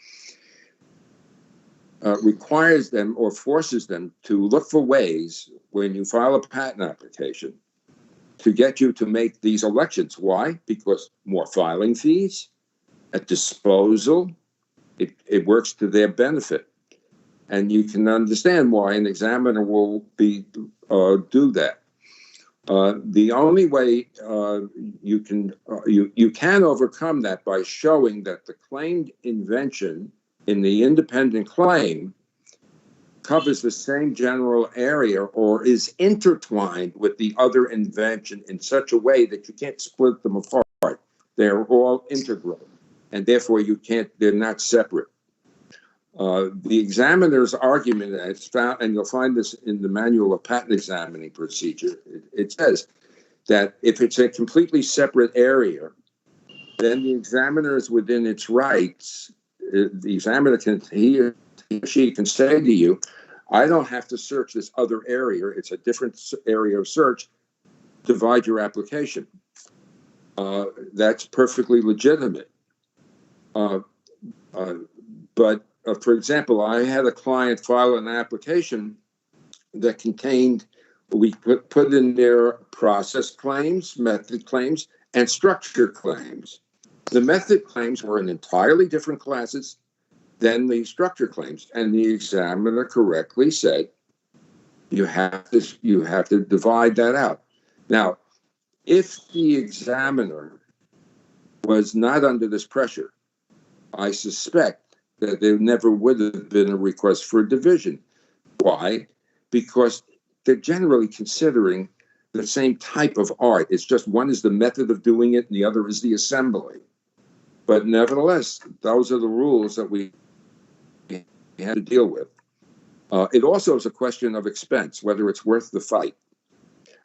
requires them or forces them to look for ways when you file a patent application to get you to make these elections. Why? Because more filing fees, at disposal, it works to their benefit. And you can understand why an examiner will do that. The only way you can overcome that by showing that the claimed invention in the independent claim covers the same general area or is intertwined with the other invention in such a way that you can't split them apart. They're all integral, and therefore they're not separate. The examiner's argument, it's found, and you'll find this in the Manual of Patent Examining Procedure, it says that if it's a completely separate area, then the examiner is within its rights. The examiner he or she can say to you, I don't have to search this other area. It's a different area of search. Divide your application. That's perfectly legitimate. But for example, I had a client file an application that contained, we put in there process claims, method claims, and structure claims. The method claims were in entirely different classes than the structure claims, and the examiner correctly said, you have to divide that out. Now, if the examiner was not under this pressure, I suspect that there never would have been a request for a division. Why? Because they're generally considering the same type of art. It's just one is the method of doing it and the other is the assembly. But nevertheless, those are the rules that we had to deal with. It also is a question of expense, whether it's worth the fight.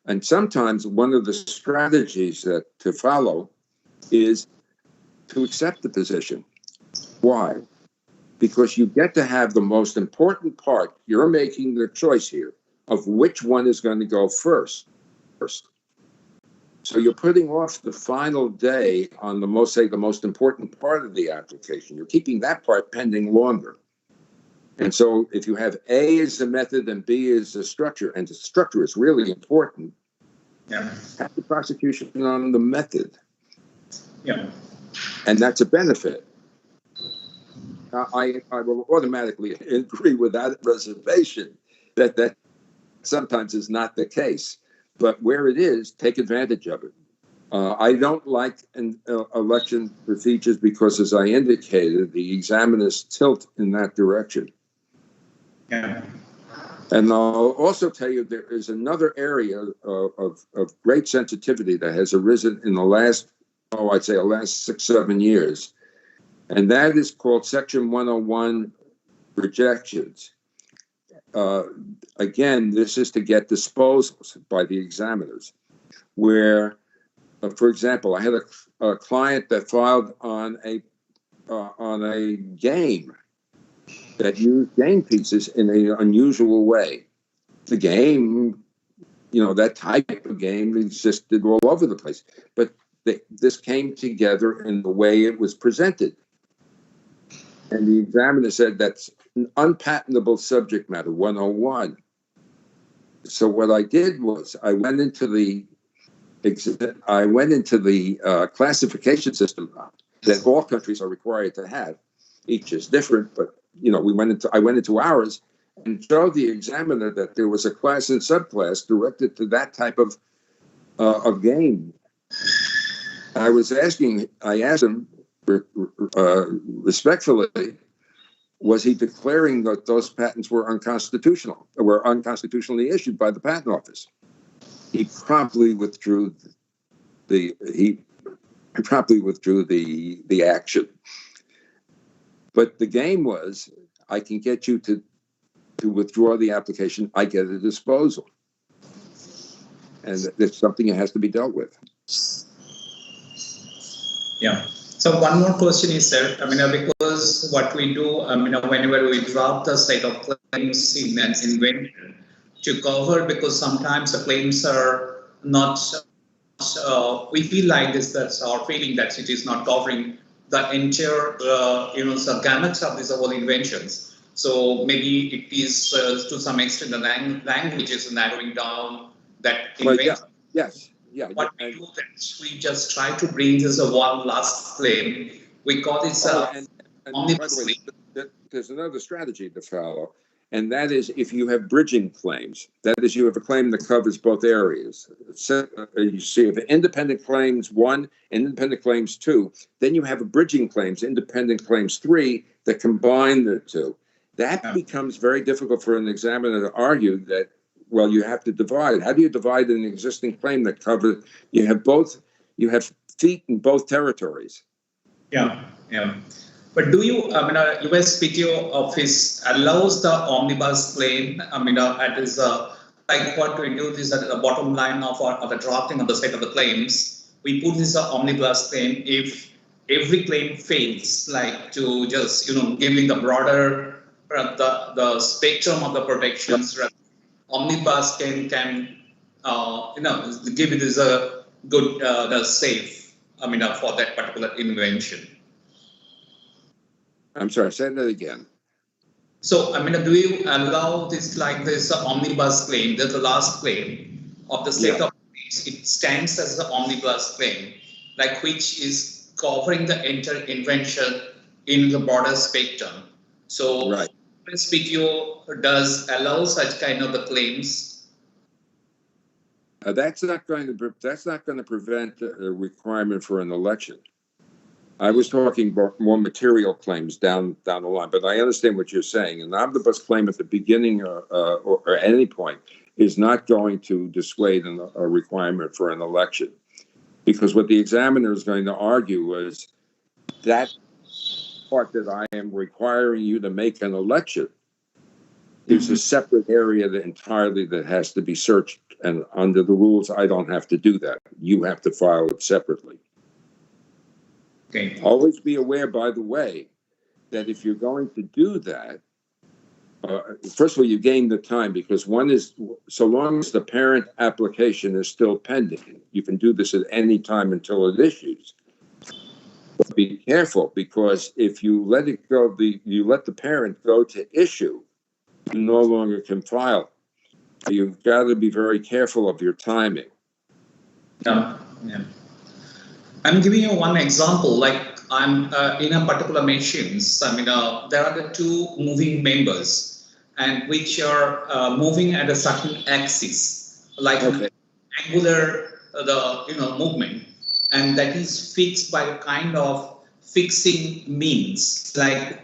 And sometimes one of the strategies to follow is to accept the position. Why? Because you get to have the most important part. You're making the choice here of which one is going to go first. So you're putting off the final day on the most important part of the application. You're keeping that part pending longer. And so if you have A as the method and B as the structure, and the structure is really important, have the prosecution on the method. Yeah. And that's a benefit. I will automatically agree with that reservation that sometimes is not the case. But where it is, take advantage of it. I don't like election procedures because, as I indicated, the examiners tilt in that direction. Yeah. And I'll also tell you there is another area of great sensitivity that has arisen in the last 6-7 years. And that is called Section 101 Rejections. Again, this is to get disposals by the examiners, where, for example, I had a client that filed on a on a game that used game pieces in an unusual way. The game, that type of game existed all over the place, but this came together in the way it was presented. And the examiner said that's an unpatentable subject matter, 101. So what I did was I went into the classification system that all countries are required to have. Each is different, but I went into ours and showed the examiner that there was a class and subclass directed to that type of game. I asked him respectfully, was he declaring that those patents were unconstitutional, or were unconstitutionally issued by the patent office? He promptly withdrew the action. But the game was, I can get you to withdraw the application, I get a disposal. And it's something that has to be dealt with. Yeah. So one more question is, sir, because what we do, whenever we drop the set of claims in an invention to cover, because sometimes the claims are not, we feel like this, that's our feeling that it is not covering the entire, the gamut of these whole inventions. So maybe it is to some extent the language is narrowing down that invention. Well, yes. Yeah, what we do is we just try to bring this a one last claim. We call this omnibus claim. There's another strategy to follow, and that is if you have bridging claims. That is, you have a claim that covers both areas. So, you see, if independent claims 1, independent claims 2, then you have a bridging claims, independent claims 3, that combine the two. That becomes very difficult for an examiner to argue that. Well, you have to divide. How do you divide an existing claim that covers? You have feet in both territories. Yeah. But do you? US PTO office allows the omnibus claim. It is like what we do is at the bottom line of the drafting of the set of the claims. We put this omnibus claim if every claim fails, like to just giving the broader the spectrum of the protections. Omnibus can give it as a good the safe for that particular invention. I'm sorry, say that again. So do you allow this omnibus claim? That's the last claim of the set of claims. It stands as the omnibus claim, which is covering the entire invention in the broader spectrum. So right. SPTO does allow such kind of the claims. That's not going to prevent a requirement for an election. I was talking about more material claims down the line, but I understand what you're saying. An omnibus claim at the beginning or at any point is not going to dissuade a requirement for an election, because what the examiner is going to argue is that part that I am requiring you to make an election is a separate area that has to be searched, and under the rules I don't have to do that. You have to file it separately. Okay. Always be aware, by the way, that if you're going to do that, first of all, you gain the time, because one is, so long as the parent application is still pending, you can do this at any time until it issues. Be careful, because if you let it go, you let the parent go to issue, you no longer can file. You've got to be very careful of your timing. Yeah. I'm giving you one example. I'm in a particular machines. There are the two moving members, and which are moving at a certain axis, angular movement. And that is fixed by a kind of fixing means.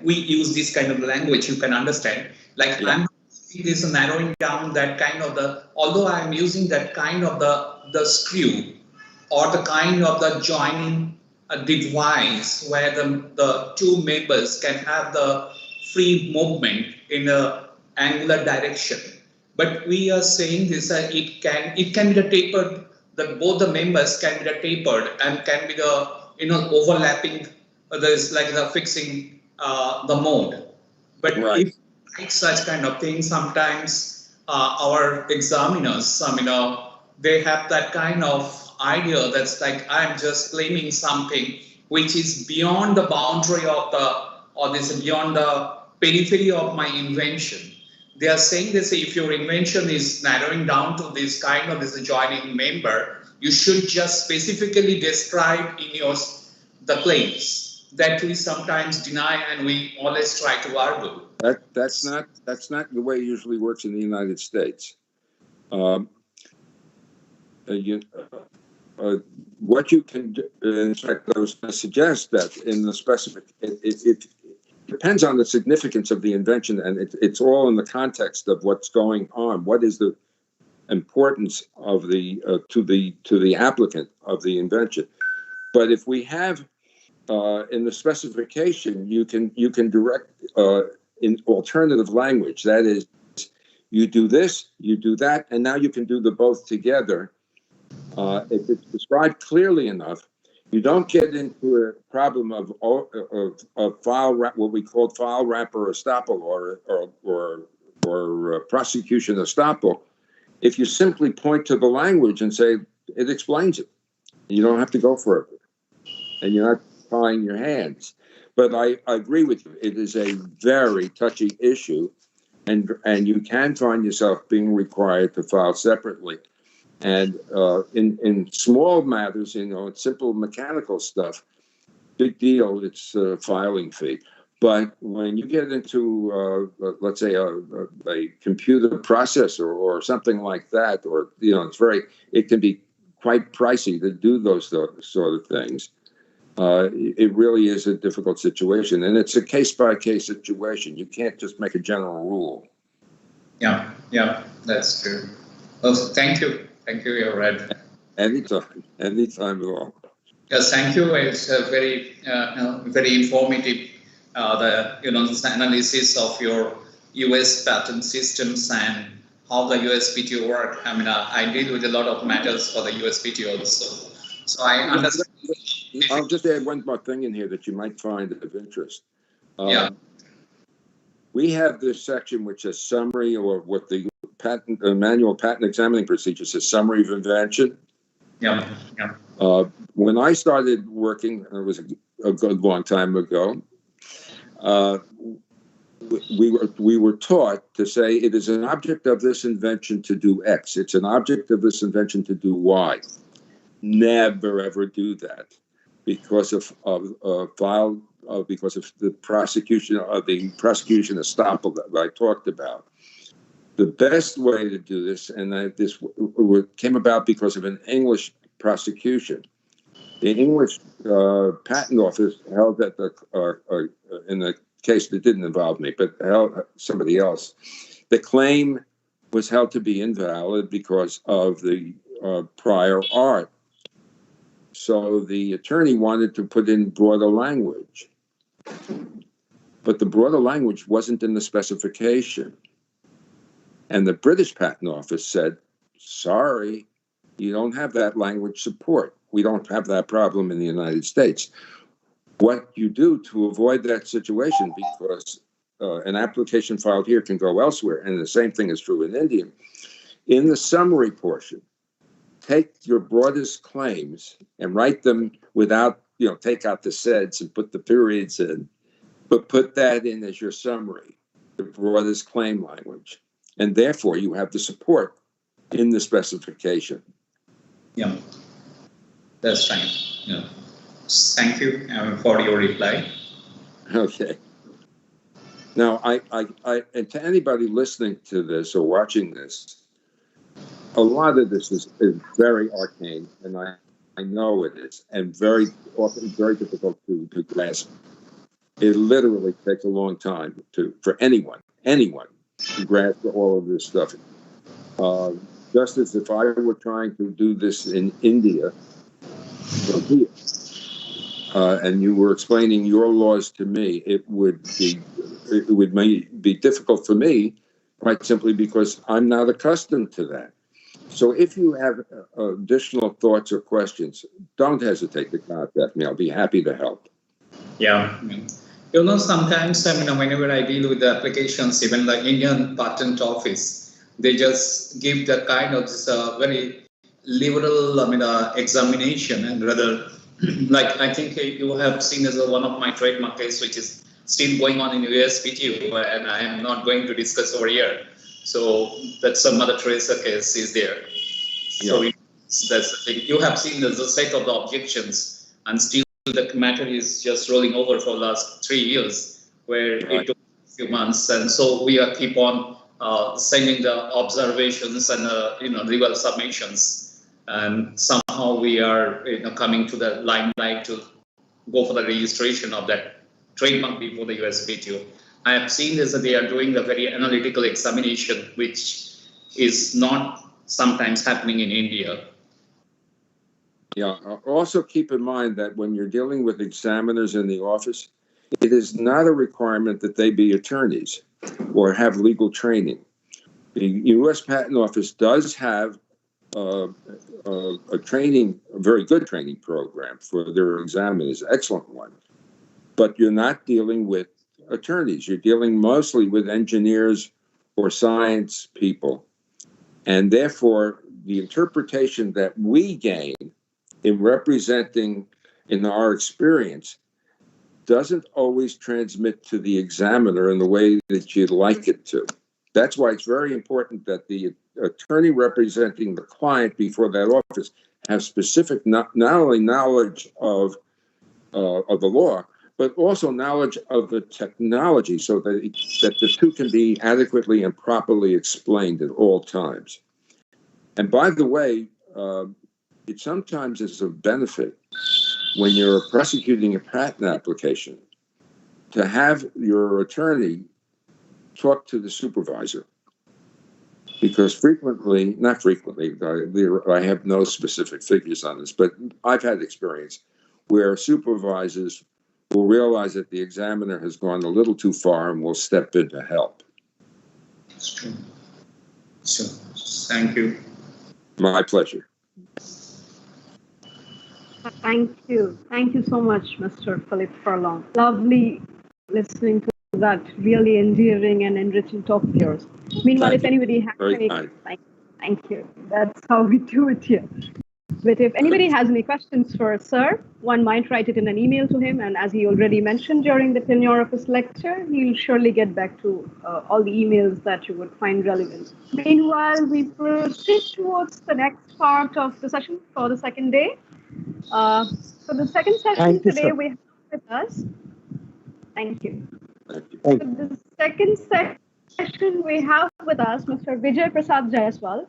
We use this kind of language, you can understand. I'm using this narrowing down that kind of although I'm using that kind of the screw or the kind of the joining device where the two members can have the free movement in a angular direction. But we are saying this, it can be the tapered, that both the members can be the tapered and can be the overlapping there's like the fixing the mode. But Right. if like such kind of things, sometimes our examiners, they have that kind of idea that's like, I'm just claiming something which is beyond the boundary of beyond the periphery of my invention. They are saying this, if your invention is narrowing down to this kind of this adjoining member, you should just specifically describe in the claims. That we sometimes deny and we always try to argue. That's not the way it usually works in the United States. What you can do, in fact, I was going to suggest that in the specific, it depends on the significance of the invention, and it's all in the context of what's going on. What is the importance of to the applicant of the invention? But if we have in the specification, you can direct in alternative language. That is, you do this, you do that, and now you can do the both together. If it's described clearly enough, you don't get into a problem of file what we call file wrapper estoppel or prosecution estoppel. If you simply point to the language and say it explains it, you don't have to go further, and you're not tying your hands. But I agree with you. It is a very touchy issue, and you can find yourself being required to file separately. And in small matters, it's simple mechanical stuff, big deal, it's a filing fee. But when you get into, let's say, a computer processor or something like that, or, it can be quite pricey to do those sort of things. It really is a difficult situation, and it's a case-by-case situation. You can't just make a general rule. Yeah, that's true. Well, thank you. Thank you, you're right. Anytime at all. Yes, thank you. It's a very informative. The analysis of your U.S. patent systems and how the USPTO work. I deal with a lot of matters for the USPTO also. So I understand. I'll just add one more thing in here that you might find of interest. We have this section which is summary, or what the manual patent examining procedure says, summary of invention. When I started working, it was a good long time ago, we were taught to say it is an object of this invention to do X. It's an object of this invention to do Y. Never ever do that because of the prosecution estoppel that I talked about. The best way to do this, and this came about because of an English prosecution. The English patent office held that in the case that didn't involve me, but held somebody else, the claim was held to be invalid because of the prior art. So the attorney wanted to put in broader language, but the broader language wasn't in the specification. And the British Patent Office said, sorry, you don't have that language support. We don't have that problem in the United States. What you do to avoid that situation, because an application filed here can go elsewhere, and the same thing is true in India, in the summary portion, take your broadest claims and write them without, take out the seds and put the periods in, but put that in as your summary, the broadest claim language. And therefore, you have the support in the specification. Yeah, that's right. Yeah. Thank you for your reply. Okay. Now, and to anybody listening to this or watching this, a lot of this is very arcane, and I know it is, and very often very difficult to grasp. It literally takes a long time for anyone to grasp all of this stuff. Just as if I were trying to do this in India from here, and you were explaining your laws to me, it would be difficult for me, quite simply because I'm not accustomed to that. So if you have additional thoughts or questions, don't hesitate to contact me. I'll be happy to help. Yeah. You know, sometimes, whenever I deal with the applications, even the Indian Patent Office, they just give the kind of this very liberal, examination, and rather, like I think you have seen as one of my trademark case, which is still going on in USPTO, and I am not going to discuss over here. So that's some Mother Teresa case is there. So that's the thing. You have seen the set of the objections, and still the matter is just rolling over for the last 3 years, where it took a few months, and so we are keep on sending the observations and legal submissions, and somehow we are coming to the limelight to go for the registration of that trademark before the USPTO. I have seen this that they are doing the very analytical examination, which is not sometimes happening in India. Yeah. Also keep in mind that when you're dealing with examiners in the office, it is not a requirement that they be attorneys or have legal training. The U.S. Patent Office does have a very good training program for their examiners, excellent one. But you're not dealing with attorneys. You're dealing mostly with engineers or science people. And therefore, the interpretation that we gain in representing, in our experience, doesn't always transmit to the examiner in the way that you'd like it to. That's why it's very important that the attorney representing the client before that office have specific not only knowledge of the law, but also knowledge of the technology, so that the two can be adequately and properly explained at all times. And by the way, it sometimes is of benefit when you're prosecuting a patent application to have your attorney talk to the supervisor. Because not frequently, I have no specific figures on this, but I've had experience where supervisors will realize that the examiner has gone a little too far and will step in to help. That's true. So, thank you. My pleasure. Thank you. Thank you so much, Mr. Philip Furlong. Lovely listening to that really endearing and enriching talk of yours. Meanwhile, if anybody has any, thank you. That's how we do it here. But if anybody has any questions for Sir, one might write it in an email to him. And as he already mentioned during the tenure of his lecture, he'll surely get back to all the emails that you would find relevant. Meanwhile, we proceed towards the next part of the session for the second day. So the second session today we have with us. Thank you. So the second session we have with us Mr. Vijay Prasad Jaiswal.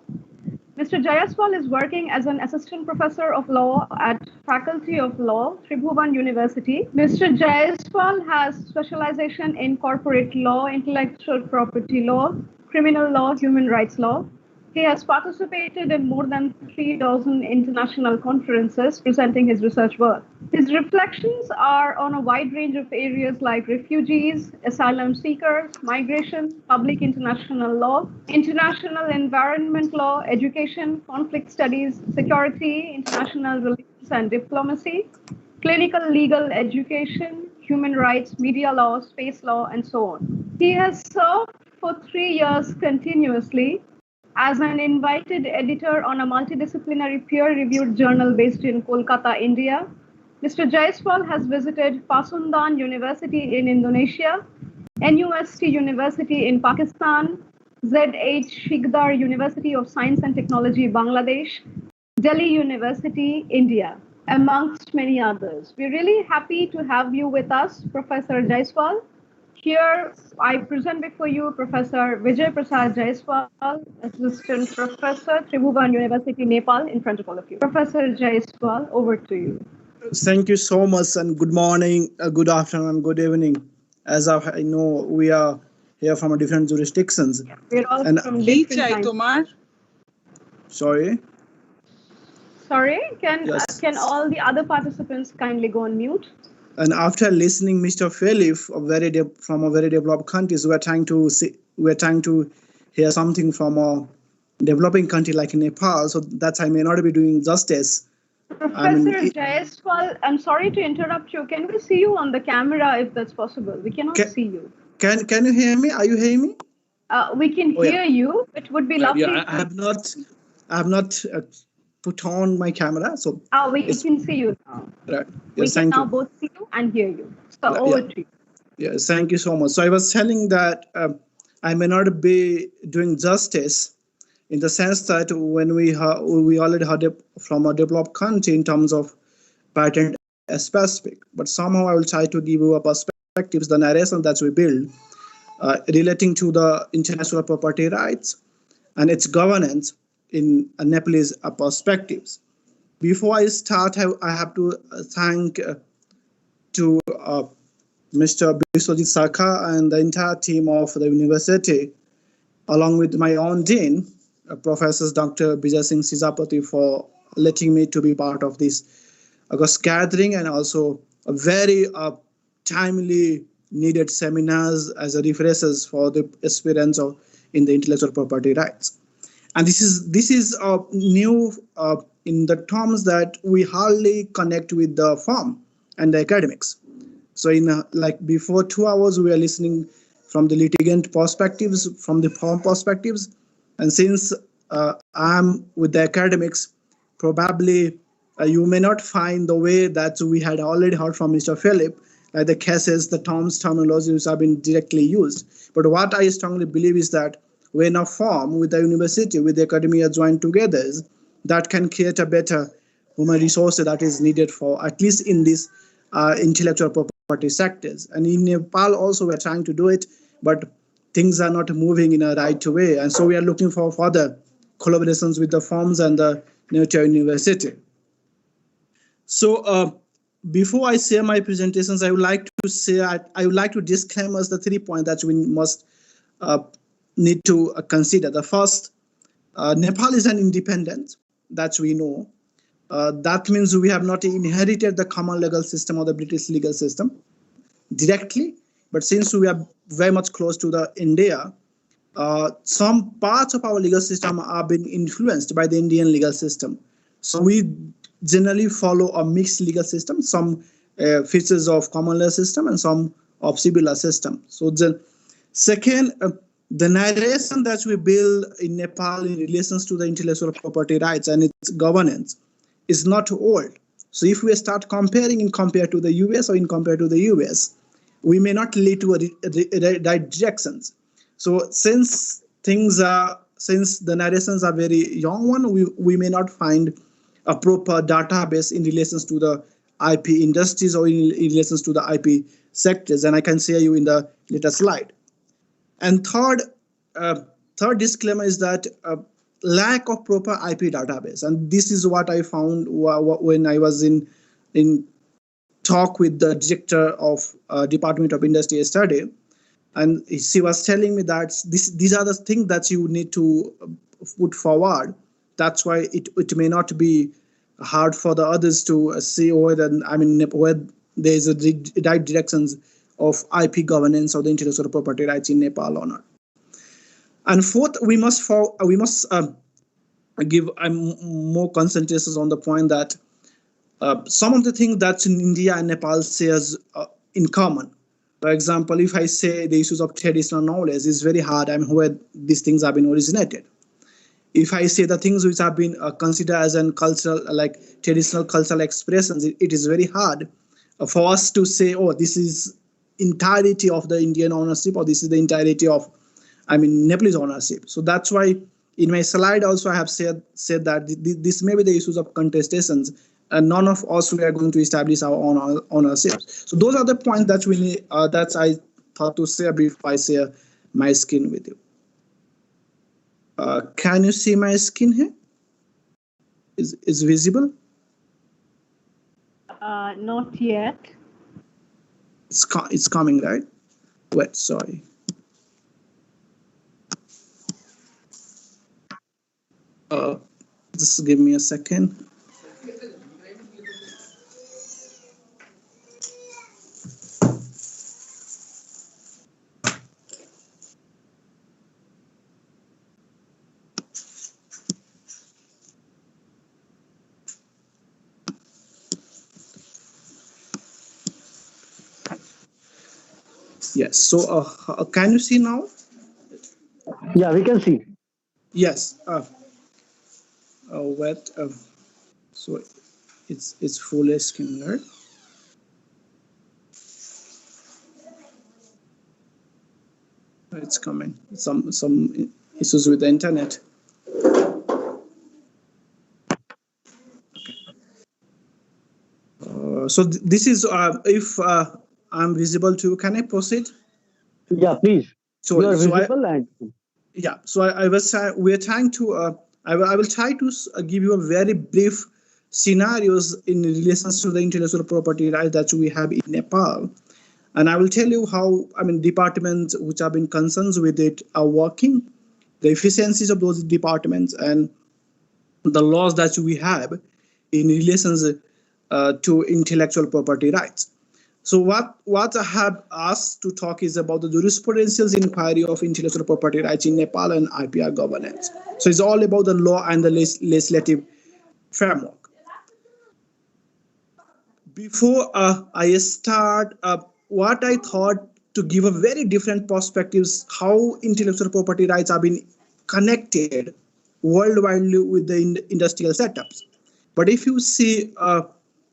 Mr. Jaiswal is working as an assistant professor of law at Faculty of Law, Tribhuvan University. Mr. Jaiswal has specialization in corporate law, intellectual property law, criminal law, human rights law. He has participated in more than 3,000 international conferences presenting his research work. His reflections are on a wide range of areas like refugees, asylum seekers, migration, public international law, international environment law, education, conflict studies, security, international relations and diplomacy, clinical legal education, human rights, media law, space law, and so on. He has served for 3 years continuously as an invited editor on a multidisciplinary peer-reviewed journal based in Kolkata, India. Mr. Jaiswal has visited Pasundan University in Indonesia, NUST University in Pakistan, ZH Shigdar University of Science and Technology, Bangladesh, Delhi University, India, amongst many others. We're really happy to have you with us, Professor Jaiswal. Here, I present before you Professor Vijay Prasad Jaiswal, Assistant Professor, Tribhuvan University, Nepal, in front of all of you. Professor Jaiswal, over to you. Thank you so much, and good morning, good afternoon, good evening. As I know, we are here from different jurisdictions. We're all from different times. Sorry? Sorry, can all the other participants kindly go on mute? And after listening, Mr. Philip, from a very developed countries, we're trying to hear something from a developing country like Nepal. So that I may not be doing justice Professor Jaiswal, I'm sorry to interrupt you. Can we see you on the camera if that's possible? We cannot see you. Can you hear me? Are you hearing me? We can hear you. It would be lovely. Yeah, I have not put on my camera, so. We can see you now. Right. We Yes, can thank now you. both see you and hear you. So over to you. Yes, thank you so much. So I was telling that I may not be doing justice in the sense that when we already heard it from a developed country in terms of patent specific, but somehow I will try to give you a perspectives, the narration that we build relating to the intellectual property rights and its governance in Nepalese perspectives. Before I start, I have to thank to Mr. Biswajit Sakha and the entire team of the university, along with my own dean, Professor Dr. Bijay Singh Sijapati, for letting me to be part of this August gathering, and also a very timely needed seminars as a refreshers for the aspirants in the intellectual property rights. And this is new in the terms that we hardly connect with the firm and the academics. So in like before 2 hours, we are listening from the litigant perspectives, from the firm perspectives. And since I'm with the academics, probably you may not find the way that we had already heard from Mr. Philip, like the cases, the terms, terminologies have been directly used. But what I strongly believe is that when a firm with the university, with the academia joined together, that can create a better human resource that is needed for, at least in this intellectual property sectors. And in Nepal also we're trying to do it, but things are not moving in a right way. And so we are looking for further collaborations with the firms and the nature university. So before I share my presentations, I would like to disclaim us the 3 points that we must need to consider. The first, Nepal is an independent, that we know. That means we have not inherited the common legal system or the British legal system directly, but since we are very much close to the India, some parts of our legal system are being influenced by the Indian legal system. So we generally follow a mixed legal system, some features of common law system and some of civil law system. So the second, the narration that we build in Nepal in relations to the intellectual property rights and its governance is not old. So if we start comparing in compared to the US or in compared to the US, we may not lead to right directions. So since the narrations are very young one, we may not find a proper database in relations to the IP industries or in relations to the IP sectors. And I can share you in the later slide. And third disclaimer is that lack of proper IP database. And this is what I found when I was in talk with the director of Department of Industry yesterday. And she was telling me that these are the things that you need to put forward. That's why it may not be hard for the others to see whether there is a right directions of IP governance or the intellectual property rights in Nepal or not. And fourth, we must give more concentrations on the point that some of the things that in India and Nepal shares in common. For example, if I say the issues of traditional knowledge is very hard, where these things have been originated. If I say the things which have been considered as an cultural, like traditional cultural expressions, it is very hard for us to say, oh, this is entirety of the Indian ownership, or this is the entirety of, Nepalese ownership. So that's why in my slide also I have said that this may be the issues of contestations, and none of us we are going to establish our own ownership. So those are the points that we need. That I thought to share before I share my screen with you. Can you see my screen here? Is visible? Not yet. It's coming, right? Wait, sorry. Just give me a second. Yes. So can you see now? Yeah, we can see. Yes. Wait. So it's full screen here. It's coming. Some issues with the internet. So this is if I'm visible to you, can I proceed? Yeah, please. So You are so visible and yeah. So I was we're trying to I will try to give you a very brief scenarios in relation to the intellectual property rights that we have in Nepal. And I will tell you how, departments which have been concerned with it are working, the efficiencies of those departments, and the laws that we have in relation to intellectual property rights. So what I have asked to talk is about the jurisprudential inquiry of intellectual property rights in Nepal and IPR governance. So it's all about the law and the legislative framework. Before I start, what I thought to give a very different perspectives how intellectual property rights have been connected worldwide with the industrial setups. But if you see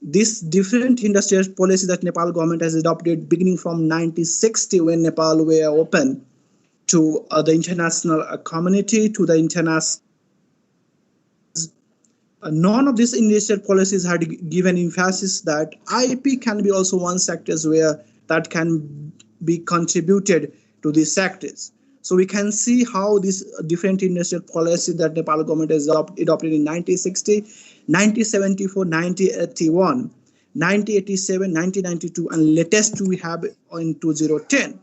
this different industrial policy that Nepal government has adopted beginning from 1960 when Nepal were open to the international community, to the international none of these industrial policies had given emphasis that IP can be also one sectors where that can be contributed to these sectors. So we can see how this different industrial policy that Nepal government has adopted in 1960, 1974, 1981, 1987, 1992, and latest we have in 2010.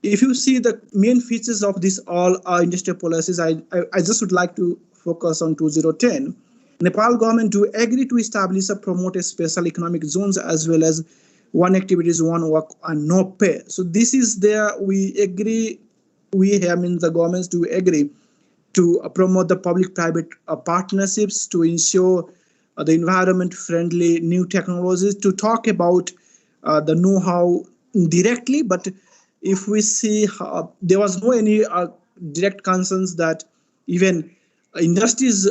If you see the main features of these all industrial policies, I just would like to focus on 2010. Nepal government do agree to establish or promote a special economic zones as well as one activities, one work and no pay. So this is there we agree, the governments do agree to promote the public-private partnerships to ensure the environment-friendly new technologies, to talk about the know-how directly. But if we see there was no any direct concerns that even industries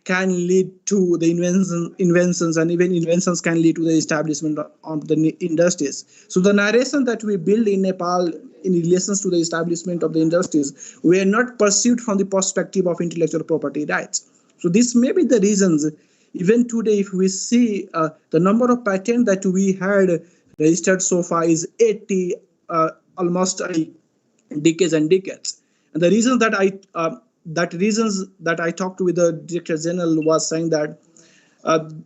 can lead to the inventions, and even inventions can lead to the establishment of the industries. So the narration that we build in Nepal in relation to the establishment of the industries were not pursued from the perspective of intellectual property rights. So this may be the reasons. Even today, if we see the number of patents that we had registered so far is 80, almost decades and decades. And the reason that I talked with the Director General was saying that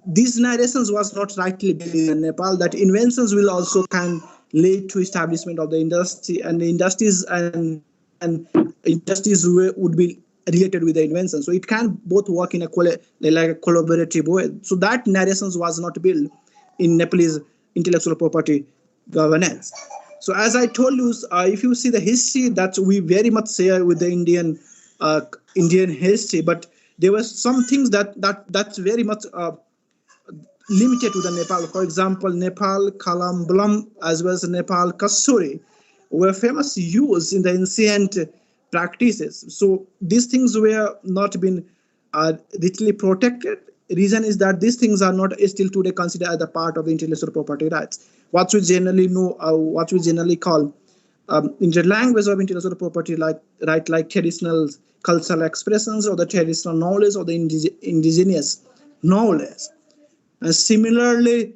these narrations was not rightly built in Nepal, that inventions will also can lead to establishment of the industry, and the industries and industries would be related with the invention. So it can both work in a collaborative way. So that narrations was not built in Nepalese intellectual property governance. So as I told you, if you see the history that we very much share with the Indian history, but there were some things that's very much limited to the Nepal. For example, Nepal Kalambalam as well as Nepal Kasturi were famous used in the ancient practices. So these things were not been richly protected. Reason is that these things are not still today considered as a part of the intellectual property rights. What we generally know, what we generally call in the language of intellectual property like traditional cultural expressions or the traditional knowledge or the indigenous knowledge. And similarly,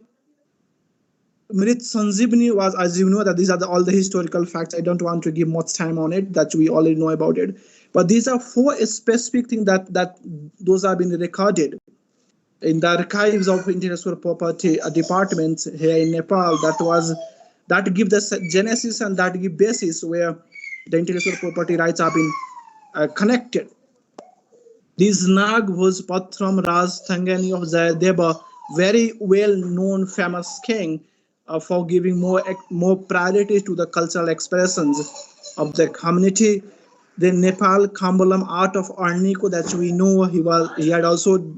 Mrit Sanjeevani was, as you know, that these are all the historical facts. I don't want to give much time on it, that we already know about it. But these are four specific things that those have been recorded in the archives of intellectual property departments here in Nepal. That give the genesis and that give basis where the intellectual property rights have been connected. These Nag was Patram Raj Thangani of Jayadeva, very well-known famous king for giving more priority to the cultural expressions of the community. The Nepal Kambalam art of Arniko that we know, he had also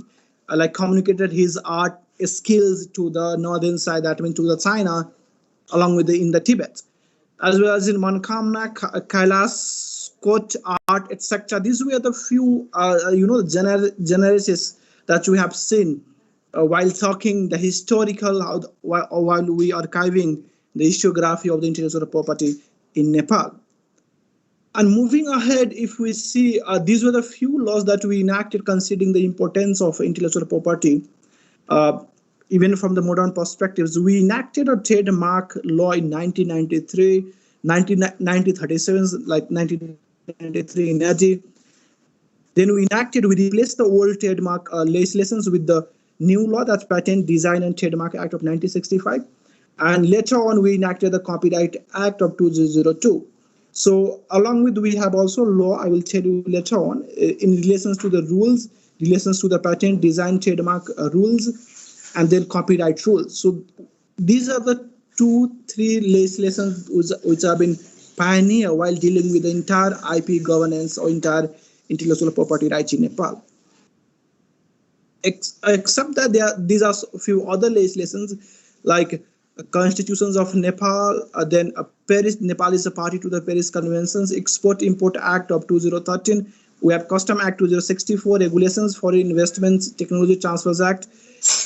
communicated his art skills to the northern side, that means to the China, along with in the Tibet. as well as in Mankamna, Kailas, Kot Art, etc. These were the few, generations that we have seen while talking the historical, while we are archiving the historiography of the intellectual property in Nepal. And moving ahead, if we see, these were the few laws that we enacted considering the importance of intellectual property. Even from the modern perspectives, we enacted a trademark law in 1993, 1937, like 1993 in Naji. Then we replaced the old trademark legislations with the new law, that's Patent, Design and Trademark Act of 1965. And later on, we enacted the Copyright Act of 2002. So along with, we have also law, I will tell you later on, in relations to the rules, relations to the patent, design, trademark rules, and then copyright rules. So these are the 2-3 legislations which have been pioneered while dealing with the entire IP governance or entire intellectual property rights in Nepal. Except that these are a few other legislations like constitutions of Nepal, then Paris. Nepal is a party to the Paris Conventions, Export-Import Act of 2013. We have Custom Act 2064, Regulations, Foreign Investments, Technology Transfers Act,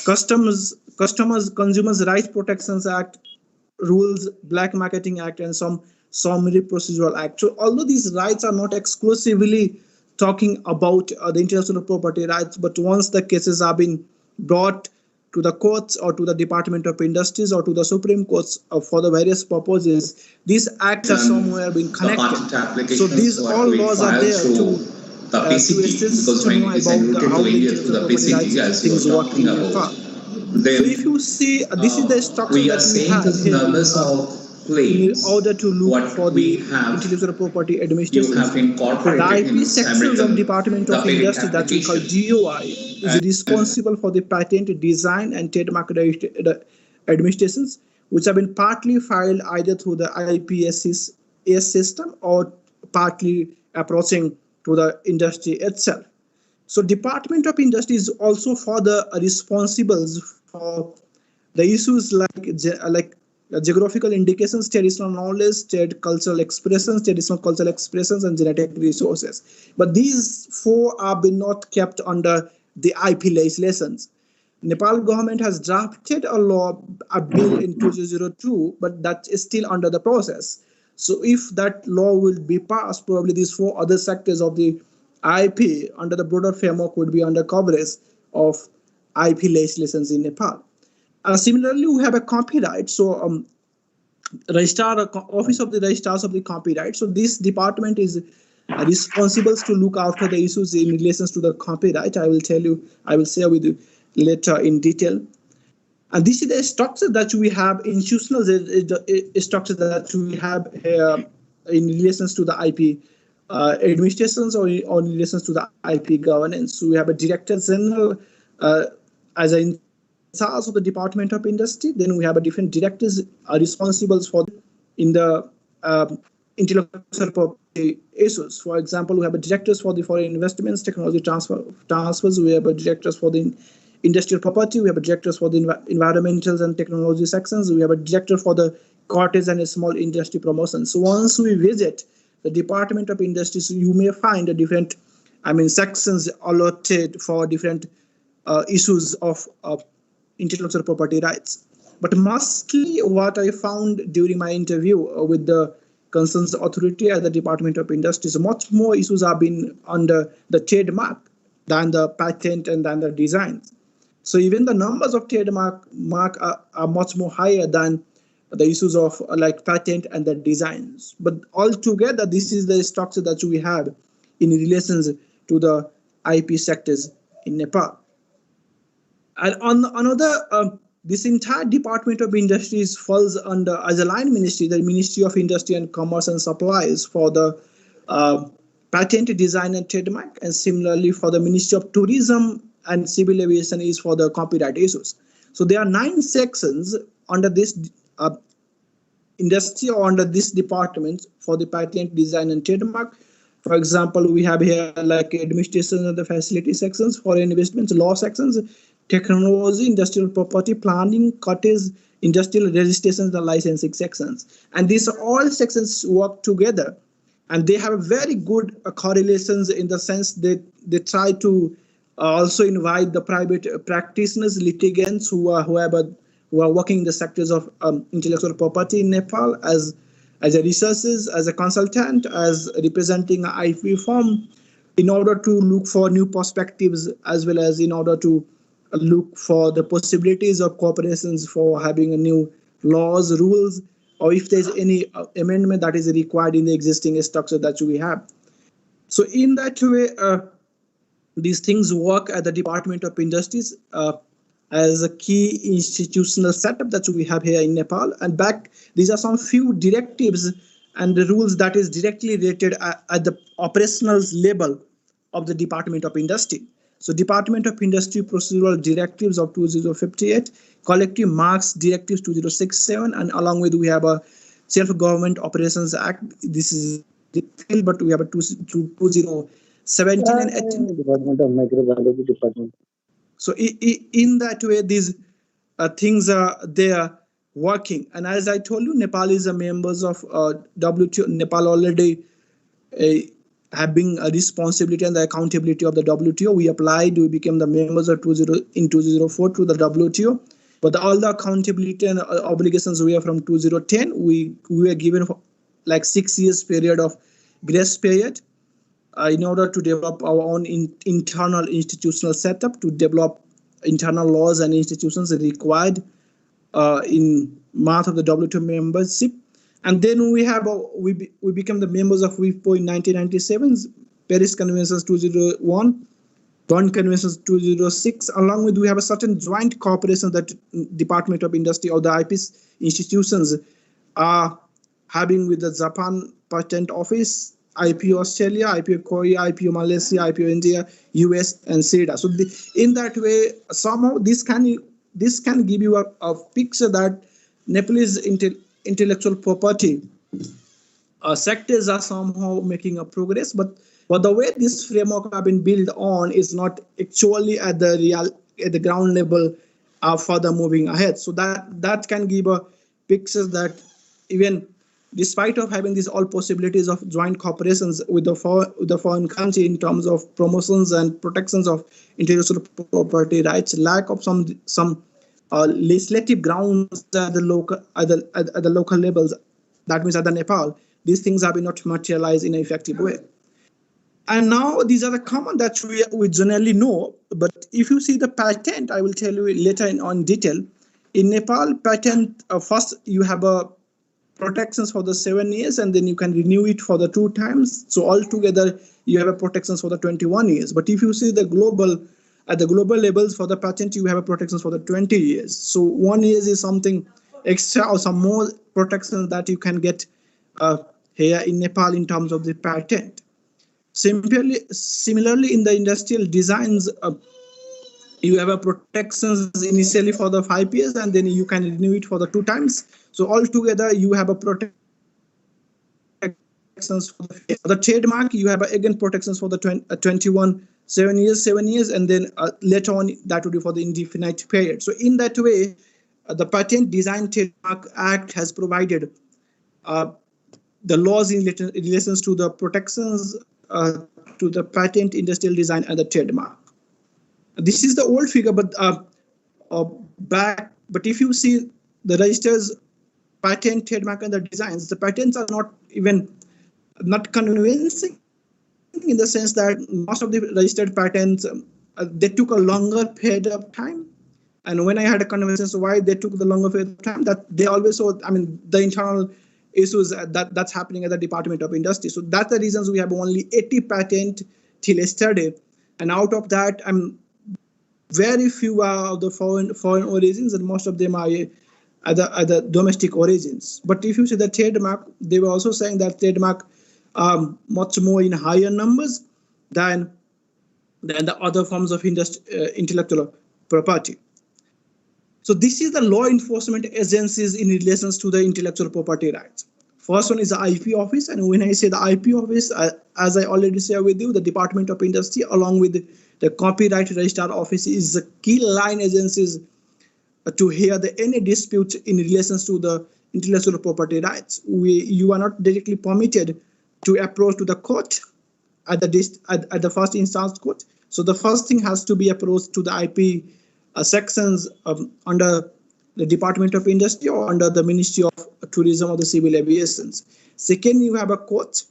Consumers Rights Protections Act, Rules, Black Marketing Act, and some Summary Procedural Act. So although these rights are not exclusively talking about the intellectual property rights, but once the cases have been brought to the courts or to the Department of Industries or to the Supreme Courts for the various purposes, these acts are somewhere being connected. So these all laws are there to assist to know about how the intellectual property rights things work in Nepal. So if you see, this is the structure that we have here in order to look for the intellectual property administration. The IP sections of Department of Industry that we call GOI is responsible for the patent, design, and trademark administrations, which have been partly filed either through the IPS system or partly approaching to the industry itself. So Department of Industry is also for the responsibles for the issues like geographical indications, traditional knowledge, traditional cultural expressions, and genetic resources. But these 4 have been not kept under the IP legislations. Nepal government has drafted a bill in 2002, but that is still under the process. So if that law will be passed, probably these 4 other sectors of the IP under the broader framework would be under coverage of IP legislations in Nepal. Similarly, we have a copyright. So Office of the Registrars of the Copyright. So this department is responsible to look after the issues in relation to the copyright. I will share with you later in detail. And this is the structure that we have, institutional structure that we have in relation to the IP administrations or in relation to the IP governance. So we have a Director General as in charge of the Department of Industry. Then we have a different directors are responsible for in the intellectual property issues. For example, we have a directors for the foreign investments, technology transfers. We have a directors for the industrial property. We have a directors for the environmental and technology sections. We have a director for the cottage and small industry promotion. So once we visit the Department of Industry, so you may find a different, sections allotted for different issues of intellectual property rights. But mostly what I found during my interview with the concerns authority at the Department of Industry, so much more issues have been under the trademark than the patent and than the designs. So even the numbers of trademark are much more higher than the issues of like patent and the designs. But altogether, this is the structure that we have in relations to the IP sectors in Nepal. And on another, this entire Department of Industries falls under, as a line ministry, the Ministry of Industry and Commerce and Supplies for the patent, design and trademark, and similarly for the Ministry of Tourism and Civil Aviation is for the copyright issues. So there are 9 sections under this industry or under this department for the patent, design and trademark. For example, we have here like administration and the facility sections, foreign investments, law sections, technology, industrial property, planning, cottage, industrial registrations, the licensing sections. And these all sections work together, and they have very good correlations in the sense that they try to also invite the private practitioners, litigants who are working in the sectors of intellectual property in Nepal as a researchers, as a consultant, as representing an IP firm, in order to look for new perspectives, as well as in order to look for the possibilities of corporations for having a new laws, rules, or if there's any amendment that is required in the existing structure that we have. So in that way, these things work at the Department of Industries as a key institutional setup that we have here in Nepal. And these are some few directives and the rules that is directly related at the operational level of the Department of Industry. So Department of Industry Procedural Directives of 2058, Collective Marks Directives 2067, and along with we have a Self-Government Operations Act. This is detailed, but we have a 2017 and 18. Department of Microbiology Department. So in that way, these things are there working. And as I told you, Nepal is a members of WTO. Nepal already have been a responsibility and the accountability of the WTO. We applied, we became the members of 2004 to the WTO. But all the accountability and obligations we have from 2010, we were given like 6 years period of grace period in order to develop our own internal institutional setup, to develop internal laws and institutions required in math of the WTO membership. And then we became the members of WIPO in 1997, Paris Conventions 201, Bonn Conventions 206, along with we have a certain joint cooperation that Department of Industry or the IP institutions are having with the Japan Patent Office, IPO Australia, IPO Korea, IPO Malaysia, IPO India, US, and CEDA. So in that way, somehow this can give you a picture that Nepalese intellectual property sectors are somehow making a progress, but the way this framework have been built on is not actually at the ground level further moving ahead. So that can give a picture that even despite of having these all possibilities of joint corporations with the foreign country in terms of promotions and protections of intellectual property rights, lack of some legislative grounds at the local levels, that means at the Nepal, these things have been not materialized in an effective way. And now these are the common that we generally know. But if you see the patent, I will tell you later on detail. In Nepal, patent first you have a protections for the 7 years, and then you can renew it for the 2 times. So altogether, you have a protections for the 21 years. But if you see at the global levels for the patent, you have a protections for the 20 years. So 1 year is something extra or some more protection that you can get here in Nepal in terms of the patent. Similarly, in the industrial designs, you have a protections initially for the 5 years, and then you can renew it for the 2 times. So altogether, you have a protections for the trademark. You have again protections for the 21 7 years, and then later on that would be for the indefinite period. So in that way, the Patent Design Trademark Act has provided the laws in relations to the protections to the patent, industrial design, and the trademark. This is the old figure, but But if you see the registers, patent, trademark, and the designs, the patents are not convincing in the sense that most of the registered patents, they took a longer period of time. And when I had a conversation why they took the longer period of time, that they always saw, the internal issues that's happening at the Department of Industry. So that's the reasons we have only 80 patents till yesterday. And out of that, very few are of the foreign origins, and most of them are other domestic origins. But if you see the trademark, they were also saying that trademark much more in higher numbers than the other forms of intellectual property. So this is the law enforcement agencies in relations to the intellectual property rights. First one is the IP office, and when I say the IP office, as I already shared with you, the Department of Industry along with the Copyright Registrar Office is the key line agencies to hear any dispute in relations to the intellectual property rights. You are not directly permitted to approach to the court at the first instance court. So the first thing has to be approached to the IP sections under the Department of Industry or under the Ministry of Tourism or the Civil Aviation. Second, you have a court.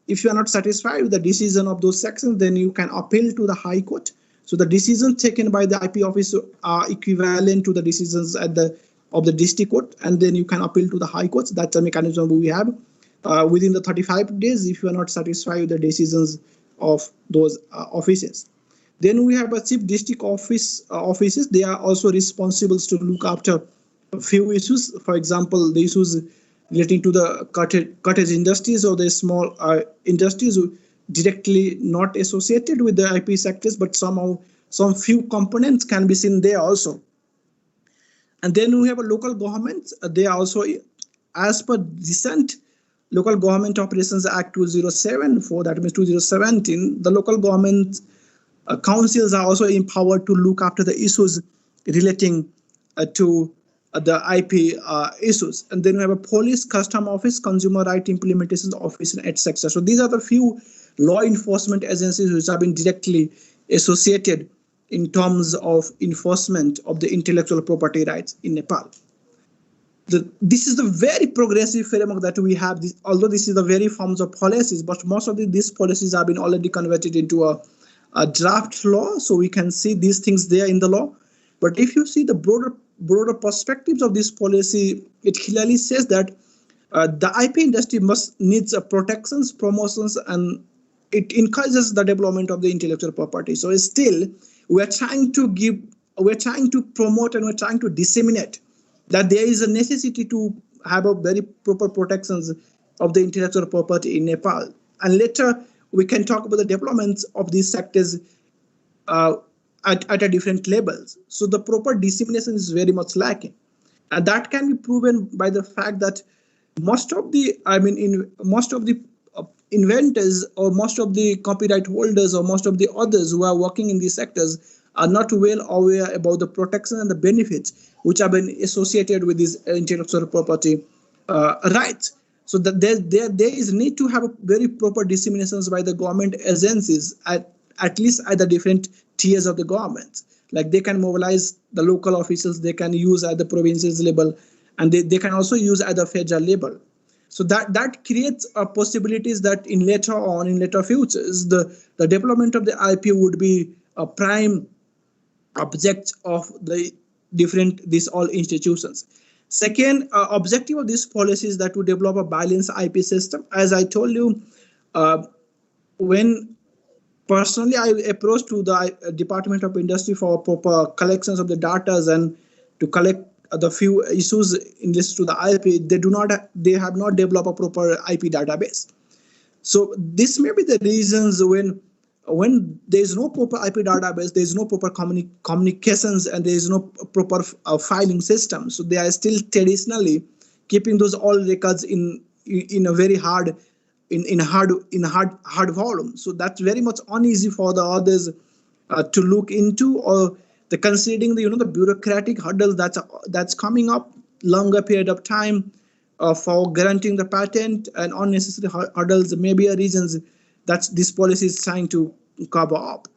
If you are not satisfied with the decision of those sections, then you can appeal to the High Court. So the decisions taken by the IP office are equivalent to the decisions of the district court, and then you can appeal to the High Courts. That's a mechanism we have. Within the 35 days, if you are not satisfied with the decisions of those offices. Then we have a chief district offices. They are also responsible to look after a few issues. For example, the issues relating to the cottage industries or the small industries directly not associated with the IP sectors, but somehow some few components can be seen there also. And then we have a local governments. They are also, as per recent Local Government Operations Act 2007, that means 2017, the local government councils are also empowered to look after the issues relating to the IP issues. And then we have a police, custom office, consumer right implementation office, etc. So these are the few law enforcement agencies which have been directly associated in terms of enforcement of the intellectual property rights in Nepal. This is the very progressive framework that we have, although this is the very forms of policies, but most of these policies have been already converted into a draft law, so we can see these things there in the law. But if you see the broader perspectives of this policy, it clearly says that the IP industry needs protections, promotions, and it encourages the development of the intellectual property. So still, we're trying to promote and we're trying to disseminate that there is a necessity to have a very proper protections of the intellectual property in Nepal. And later, we can talk about the developments of these sectors at a different levels. So the proper dissemination is very much lacking. And that can be proven by the fact that most of the inventors or most of the copyright holders or most of the others who are working in these sectors are not well aware about the protection and the benefits which have been associated with these intellectual property rights. So that there is need to have a very proper disseminations by the government agencies at least at the different tiers of the government. Like they can mobilize the local officials, they can use at the provinces level, and they can also use at the federal level. So that creates possibilities that in later futures, the development of the IP would be a prime object of these all institutions. Second objective of this policy is that to develop a balanced IP system. As I told you, when personally I approached to the Department of Industry for proper collections of the data and to collect the few issues in this to the IP, they have not developed a proper IP database. So this may be the reasons when there is no proper IP database, there is no proper communications, and there is no proper filing system. So they are still traditionally keeping those all records in a very hard volume. So that's very much uneasy for the others to look into, or the considering the bureaucratic hurdles that's coming up, longer period of time for granting the patent, and unnecessary hurdles may be a reasons that this policy is trying to cover up.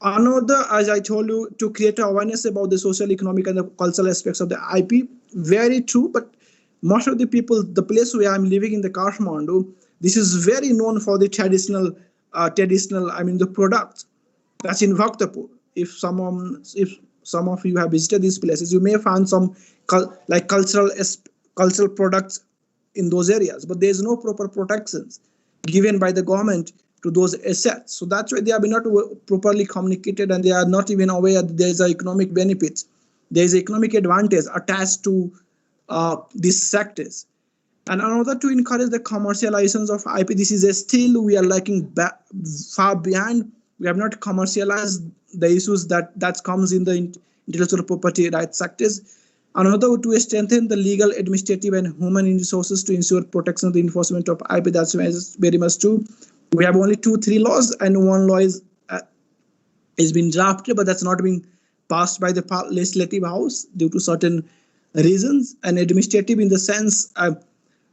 Another, as I told you, to create awareness about the social, economic, and the cultural aspects of the IP. Very true, but most of the people, the place where I'm living in the Kathmandu, this is very known for the traditional, the product that's in Bhaktapur. If some of you have visited these places, you may find some cultural products in those areas, but there is no proper protections given by the government to those assets. So that's why they have been not properly communicated, and they are not even aware that there is an economic benefits. There is economic advantage attached to these sectors. And another, to encourage the commercialization of IP. This is still we are lagging far behind. We have not commercialized the issues that comes in the intellectual property rights sectors. Another, to strengthen the legal, administrative, and human resources to ensure protection of the enforcement of IP. That's very much true. We have only 2-3 laws, and one law is been drafted, but that's not being passed by the legislative house due to certain reasons, and administrative in the sense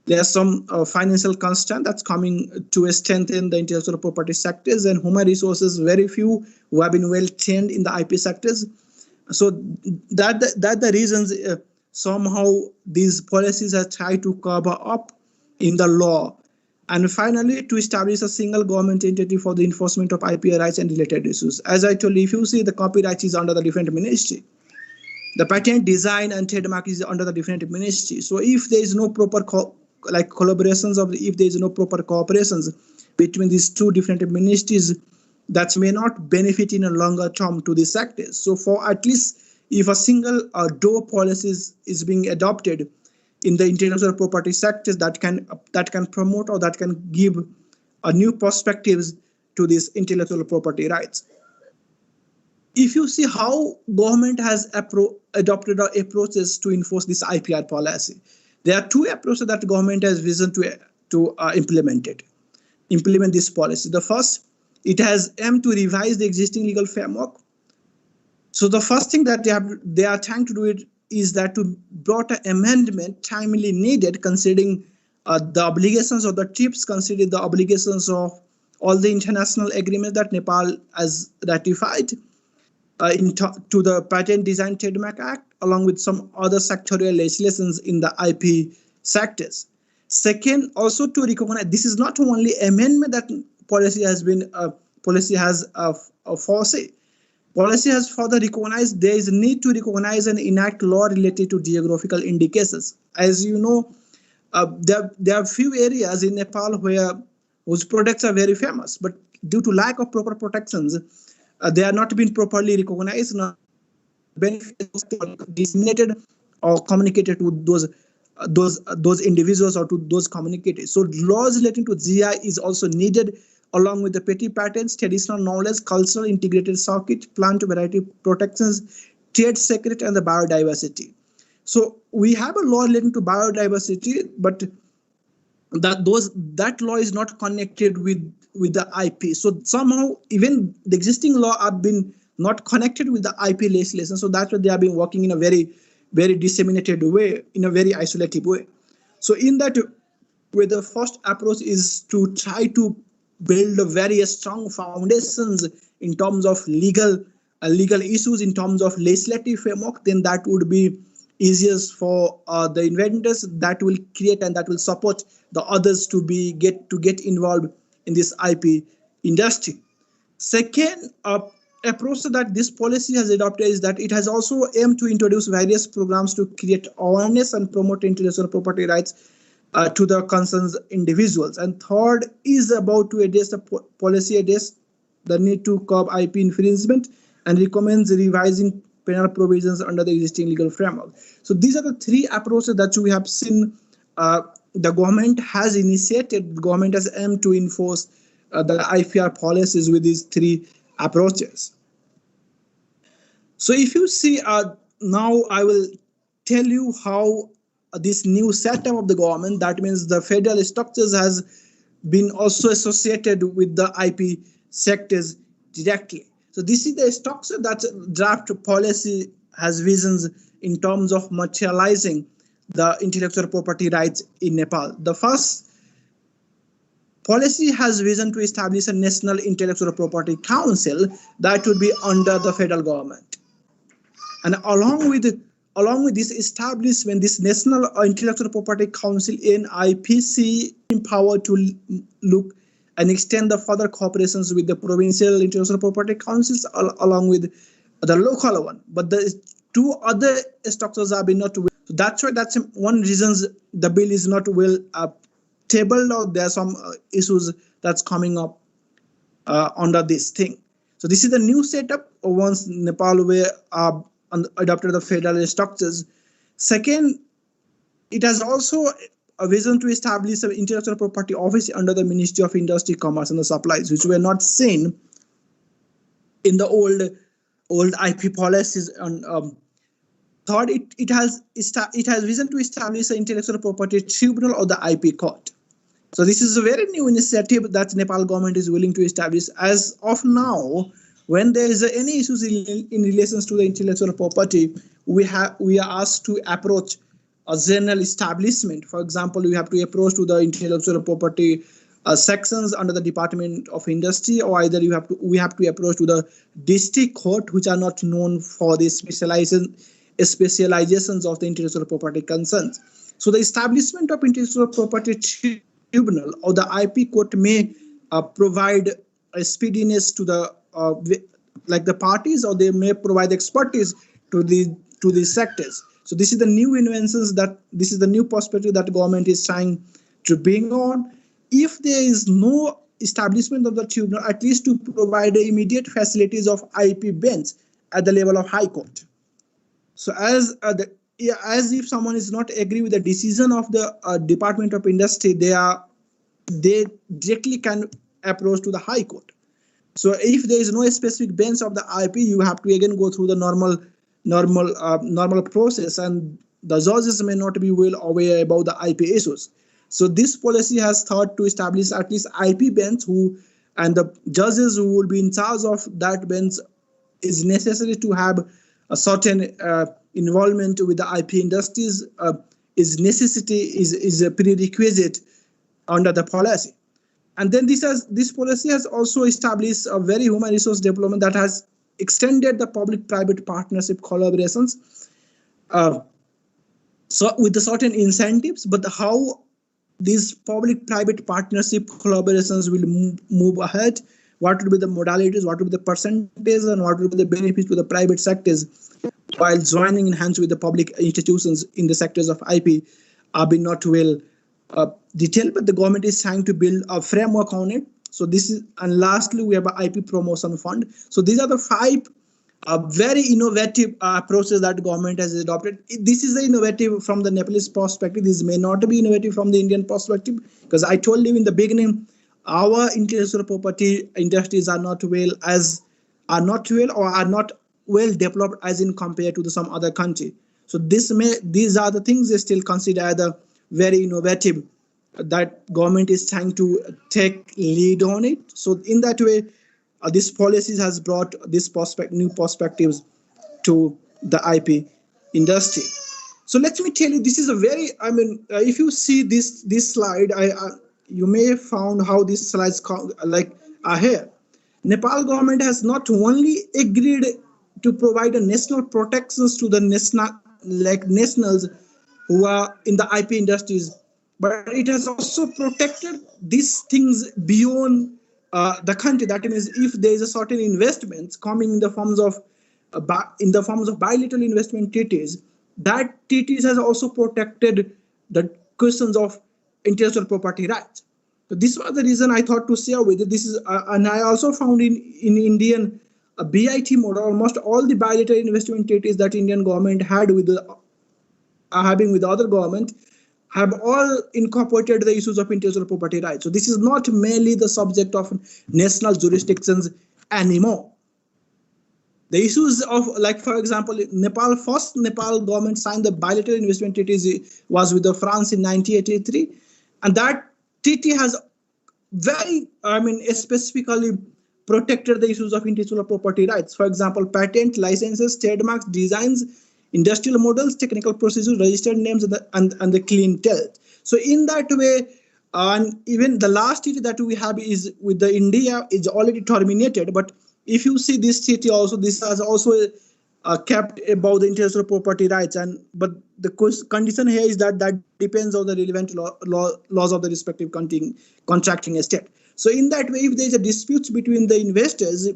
there are some financial constraint that's coming to strengthen the intellectual property sectors, and human resources, very few who have been well trained in the IP sectors. So that the reasons somehow these policies are tried to cover up in the law. And finally, to establish a single government entity for the enforcement of IP rights and related issues. As I told you, if you see the copyright is under the different ministry, the patent, design, and trademark is under the different ministry. So if there is no proper collaborations, or if there is no proper cooperations between these two different ministries, that may not benefit in a longer term to the sectors. So for at least if a single door policy is being adopted in the intellectual property sectors, that can promote or that can give a new perspectives to these intellectual property rights. If you see how government has adopted approaches to enforce this IPR policy, there are two approaches that government has vision to implement this policy. The first, it has aimed to revise the existing legal framework. So the first thing that they are trying to do it is that to brought an amendment timely needed, considering the obligations of the TRIPS, considering the obligations of all the international agreements that Nepal has ratified to the Patent Design Trademark Act, along with some other sectorial legislations in the IP sectors. Second, also to recognize this is not only amendment that policy has foreseen. Policy has further recognized there is a need to recognize and enact law related to geographical indications. As you know, there are few areas in Nepal whose products are very famous, but due to lack of proper protections, they are not being properly recognized, not benefits disseminated or communicated to those individuals or to those communicators. So laws relating to GI is also needed, along with the petty patents, traditional knowledge, cultural integrated circuit, plant variety protections, trade secret, and the biodiversity. So we have a law relating to biodiversity, but that law is not connected with the IP. So somehow even the existing law have been not connected with the IP legislation. So that's why they have been working in a very, very disseminated way, in a very isolated way. So in that way, the first approach is to try to build a very strong foundations in terms of legal issues, in terms of legislative framework. Then that would be easiest for the inventors, that will create and that will support the others to get involved in this IP industry. Second approach that this policy has adopted is that it has also aimed to introduce various programs to create awareness and promote intellectual property rights to the concerned individuals. And third is about to address the policy address the need to curb IP infringement and recommends revising penal provisions under the existing legal framework. So these are the three approaches that we have seen the government has initiated. The government has aimed to enforce the IPR policies with these three approaches. So if you see now I will tell you how this new setup of the government, that means the federal structures, has been also associated with the IP sectors directly. So this is the structure that draft policy has visions in terms of materializing the intellectual property rights in Nepal. The first policy has vision to establish a National Intellectual Property Council that would be under the federal government. And along with this establishment, this National Intellectual Property Council in IPC empowered to look and extend the further cooperations with the provincial intellectual property councils along with the local one. But the two other structures have been not well. So that's why that's one reason the bill is not well tabled, or there are some issues that's coming up under this thing. So this is the new setup once Nepal were adopted the federal structures. Second, it has also a vision to establish an intellectual property office under the Ministry of Industry, Commerce and the Supplies, which were not seen in the old IP policies. Third, it has vision to establish an intellectual property tribunal or the IP court. So this is a very new initiative that Nepal government is willing to establish. As of now, when there is any issues in relations to the intellectual property, we are asked to approach a general establishment. For example, we have to approach to the intellectual property sections under the Department of Industry, or either we have to approach to the district court, which are not known for the specializations of the intellectual property concerns. So the establishment of intellectual property tribunal or the IP court may provide a speediness to the the parties, or they may provide expertise to these sectors. So this is the new inventions this is the new perspective that the government is trying to bring on. If there is no establishment of the tribunal, at least to provide the immediate facilities of IP bench at the level of High Court. So as if someone is not agree with the decision of the Department of Industry, they directly can approach to the High Court. So if there is no specific bench of the IP, you have to again go through the normal process, and the judges may not be well aware about the IP issues. So this policy has thought to establish at least IP bench and the judges who will be in charge of that bench is necessary to have a certain involvement with the IP industries is a prerequisite under the policy. And then this policy has also established a very human resource development that has extended the public-private partnership collaborations so with the certain incentives, but how these public-private partnership collaborations will move ahead, what will be the modalities, what will be the percentage, and what will be the benefits to the private sectors while joining in hands with the public institutions in the sectors of IP are being not well detailed, but the government is trying to build a framework on it. So this is, and lastly, we have an IP promotion fund. So these are the 5 very innovative approaches that the government has adopted. This is the innovative from the Nepalese perspective. This may not be innovative from the Indian perspective, because I told you in the beginning, our intellectual property industries are not well developed as in compared to some other country. So these are the things they still consider the very innovative that government is trying to take lead on it. So in that way, this policy has brought this new perspectives to the IP industry. So let me tell you, this is a very, if you see this slide, you may have found how these slides are here. Nepal government has not only agreed to provide a national protections to the nationals who are in the IP industries, but it has also protected these things beyond the country. That means if there is a certain investments coming in the forms of bilateral investment treaties, that treaties has also protected the questions of intellectual property rights. So this was the reason I thought to share with you. This is, and I also found in Indian BIT model, almost all the bilateral investment treaties that Indian government had with having with other government have all incorporated the issues of intellectual property rights. So this is not merely the subject of national jurisdictions anymore. The issues of, for example, Nepal government signed the bilateral investment treaty was with France in 1983, and that treaty has very, specifically protected the issues of intellectual property rights. For example, patent, licenses, trademarks, designs, industrial models, technical procedures, registered names, and the clientele. So in that way, and even the last treaty that we have is with the India is already terminated. But if you see this treaty also, this has also kept about the intellectual property rights. But the condition here is that depends on the relevant laws of the respective contracting state. So in that way, if there is a dispute between the investors,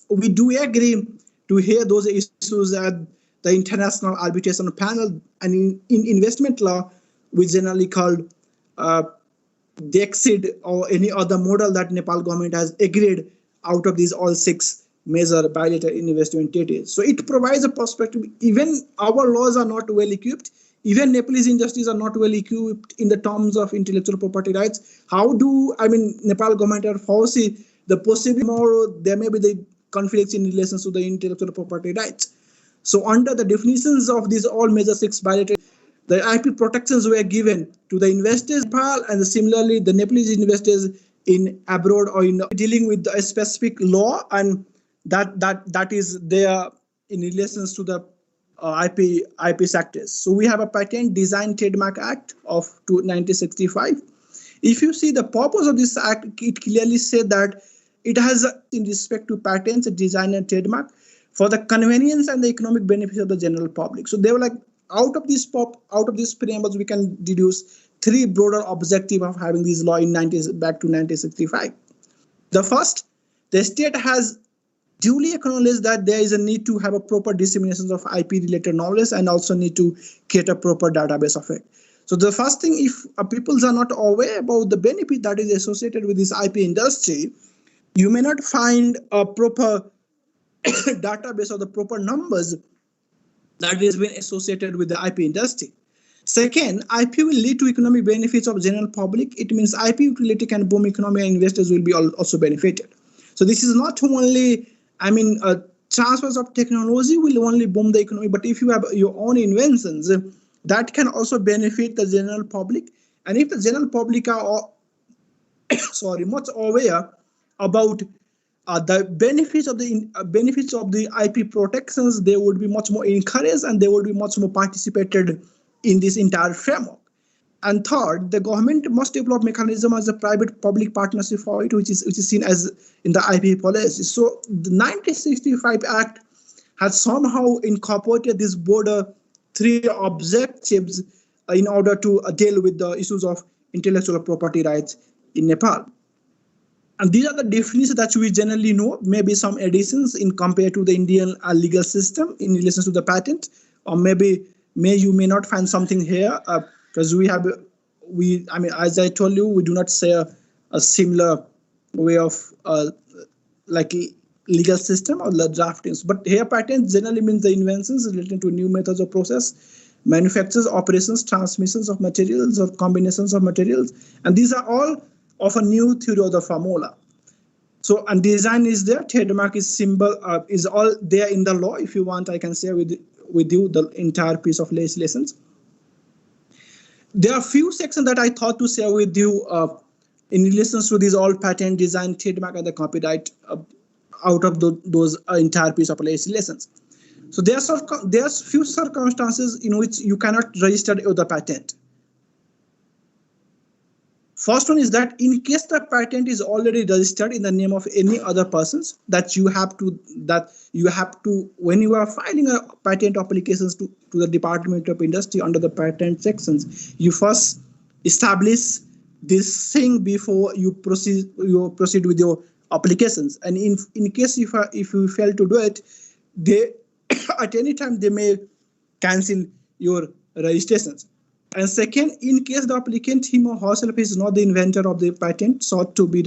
we do agree to hear those issues at the International Arbitration Panel, and in investment law, we generally called DEXID or any other model that Nepal government has agreed out of these all 6 major bilateral investment treaties. So it provides a perspective. Even our laws are not well equipped. Even Nepalese industries are not well equipped in the terms of intellectual property rights. How do Nepal government foresee the possibility tomorrow there may be the conflicts in relation to the intellectual property rights? So under the definitions of these all major 6 bilateral, the IP protections were given to the investors, and similarly the Nepalese investors in abroad or in dealing with a specific law, and that is there in relations to the IP sectors. So we have a Patent Design Trademark Act of 1965. If you see the purpose of this act, it clearly says that it has, in respect to patents, design and trademark, for the convenience and the economic benefits of the general public. So they were like, out of this preambles, we can deduce three broader objectives of having this law back to 1965. The first, the state has duly acknowledged that there is a need to have a proper dissemination of IP-related knowledge and also need to create a proper database of it. So the first thing, if people are not aware about the benefit that is associated with this IP industry, you may not find a proper database or the proper numbers that is been associated with the IP industry. Second, IP will lead to economic benefits of general public. It means IP utility can boom economy and investors will be also benefited. So this is not only, transfers of technology will only boom the economy, but if you have your own inventions, that can also benefit the general public. And if the general public are much aware about the benefits of the IP protections, they would be much more encouraged and they would be much more participated in this entire framework. And third, the government must develop mechanism as a private-public partnership for it, which is seen as in the IP policy. So the 1965 Act has somehow incorporated this border three objectives in order to deal with the issues of intellectual property rights in Nepal. And these are the definitions that we generally know, maybe some additions in compared to the Indian legal system in relation to the patent, or maybe you may not find something here because as I told you, we do not say a similar way of like legal system or draftings. But here patents generally means the inventions related to new methods of process, manufactures, operations, transmissions of materials or combinations of materials. And these are all of a new theory of the formula. So, and design is there, trademark is symbol, is all there in the law. If you want, I can share with you the entire piece of legislations. There are few sections that I thought to share with you in relation to these all patent, design, trademark, and the copyright out of those entire piece of legislations. So there's few circumstances in which you cannot register the patent. First one is that in case the patent is already registered in the name of any other persons, that you have to when you are filing a patent applications to the Department of Industry under the patent sections, you first establish this thing before you proceed with your applications. And in case if you fail to do it, they at any time they may cancel your registrations. And second, in case the applicant him or herself is not the inventor of the patent sought to be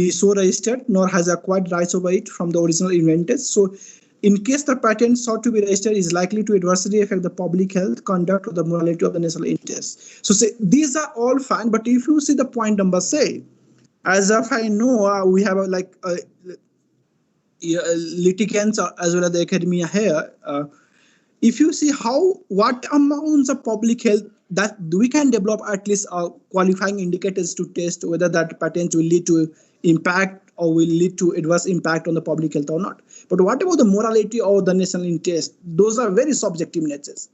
so registered, nor has acquired rights over it from the original inventors. So in case the patent sought to be registered is likely to adversely affect the public health, conduct, or the morality of the national interest. So these are all fine, but if you see the point number say, as if I know, we have litigants as well as the academia here. If you see what amounts of public health that we can develop at least qualifying indicators to test whether that patent will lead to impact or will lead to adverse impact on the public health or not. But what about the morality or the national interest? Those are very subjective natures.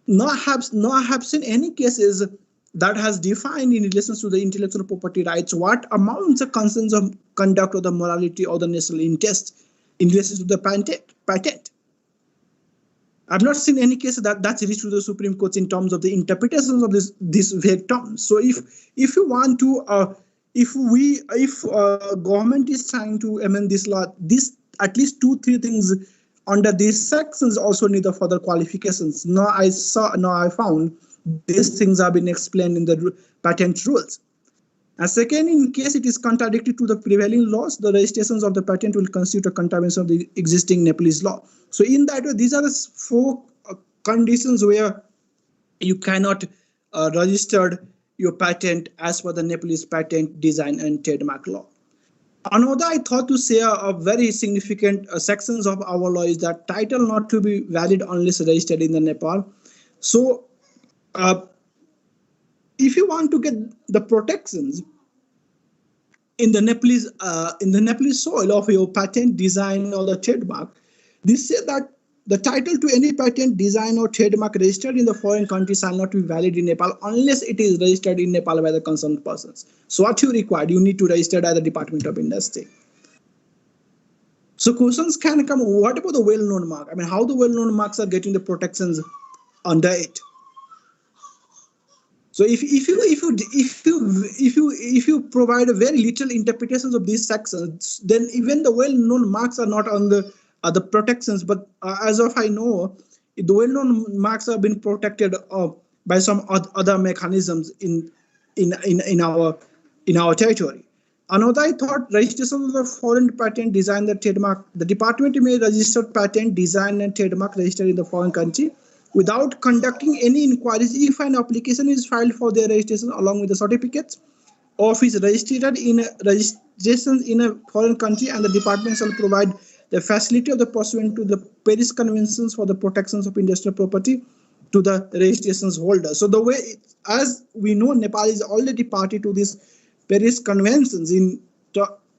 No, I have seen any cases that has defined in relation to the intellectual property rights what amounts of concerns of conduct or the morality or the national interest in relation to the patent. I've not seen any case that's reached to the Supreme Court in terms of the interpretations of this vague term. So if you want to, if government is trying to amend this law, this at least 2-3 things under these sections also need the further qualifications. Now I found these things have been explained in the patent rules. And second, in case it is contradictory to the prevailing laws, the registrations of the patent will constitute a contravention of the existing Nepalese law. So in that way, these are the 4 conditions where you cannot register your patent as per the Nepalese patent, design, and trademark law. Another, I thought to say a very significant sections of our law is that title not to be valid unless registered in the Nepal. So if you want to get the protections, in the Nepalese soil of your patent, design, or the trademark. This says that the title to any patent, design, or trademark registered in the foreign country shall not be valid in Nepal unless it is registered in Nepal by the concerned persons. So what you require, you need to register at the Department of Industry. So questions can come, what about the well-known mark? I mean, how the well-known marks are getting the protections under it? So if you provide a very little interpretations of these sections, then even the well-known marks are not on the protections. But as of I know, the well-known marks have been protected by some other mechanisms in our territory. Another, I thought, registration of the foreign patent, design, the trademark. The department may register patent, design, and trademark registered in the foreign country without conducting any inquiries if an application is filed for their registration along with the certificates of is registered in registration in a foreign country, and the department shall provide the facility of the pursuant to the Paris Conventions for the protections of industrial property to the registrations holder. So the way, as we know, Nepal is already party to this Paris Conventions in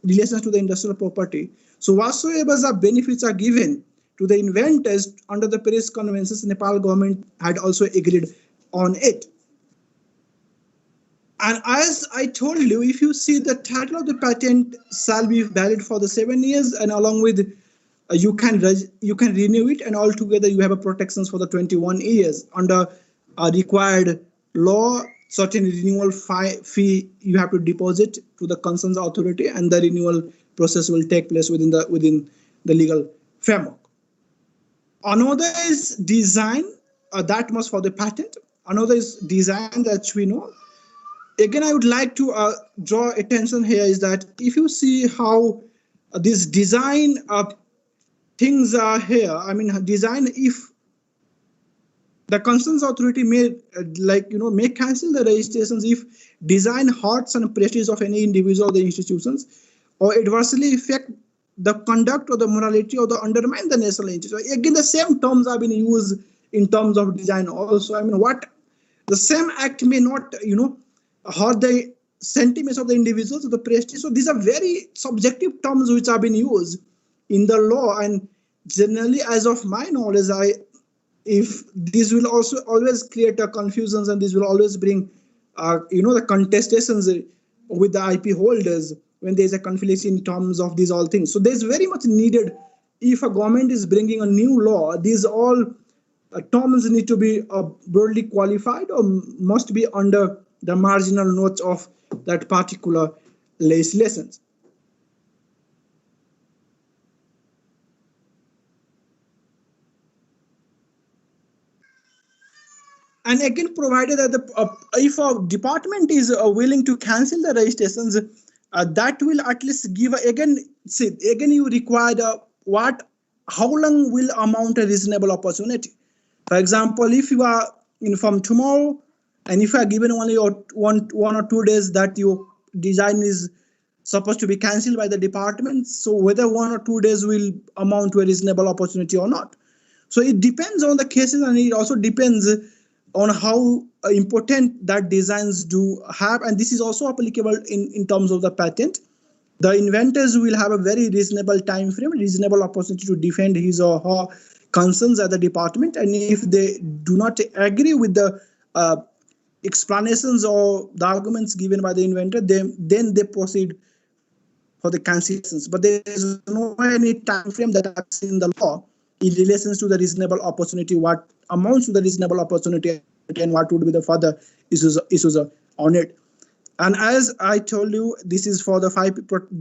relation to the industrial property. So whatsoever the benefits are given to the inventors under the Paris Conventions, Nepal government had also agreed on it. And as I told you, if you see the title of the patent shall be valid for the 7 years, and along with you can renew it, and altogether you have a protections for the 21 years under a required law. Certain renewal fee you have to deposit to the concerned authority, and the renewal process will take place within the legal framework. Another is design, that much for the patent. Another is design that we know. Again, I would like to draw attention here is that if you see how this design things are here, I mean, design, if the concerned authority may may cancel the registrations if design hurts and prestige of any individual or the institutions, or adversely affect the conduct or the morality or the undermine the national interest. So again, the same terms have been used in terms of design also. I mean, what the same act may not hurt the sentiments of the individuals or the prestige. So these are very subjective terms which have been used in the law, and generally, as of my knowledge, if this will also always create a confusions, and this will always bring the contestations with the IP holders when there is a conflict in terms of these all things. So there's very much needed, if a government is bringing a new law, these all terms need to be broadly qualified or must be under the marginal notes of that particular legislation. And again, provided that if a department is willing to cancel the registrations, that will at least give again you require how long will amount a reasonable opportunity. For example, if you are from tomorrow, and if you are given only one or 2 days that your design is supposed to be cancelled by the department, so whether 1 or 2 days will amount to a reasonable opportunity or not. So it depends on the cases, and it also depends on how important that designs do have, and this is also applicable in terms of the patent. The inventors will have a very reasonable time frame, reasonable opportunity to defend his or her concerns at the department, and if they do not agree with the explanations or the arguments given by the inventor, then they proceed for the cancellations. But there is no any time frame that I've seen in the law in relation to the reasonable opportunity, what amounts to the reasonable opportunity, and what would be the further issues on it. And as I told you, this is for the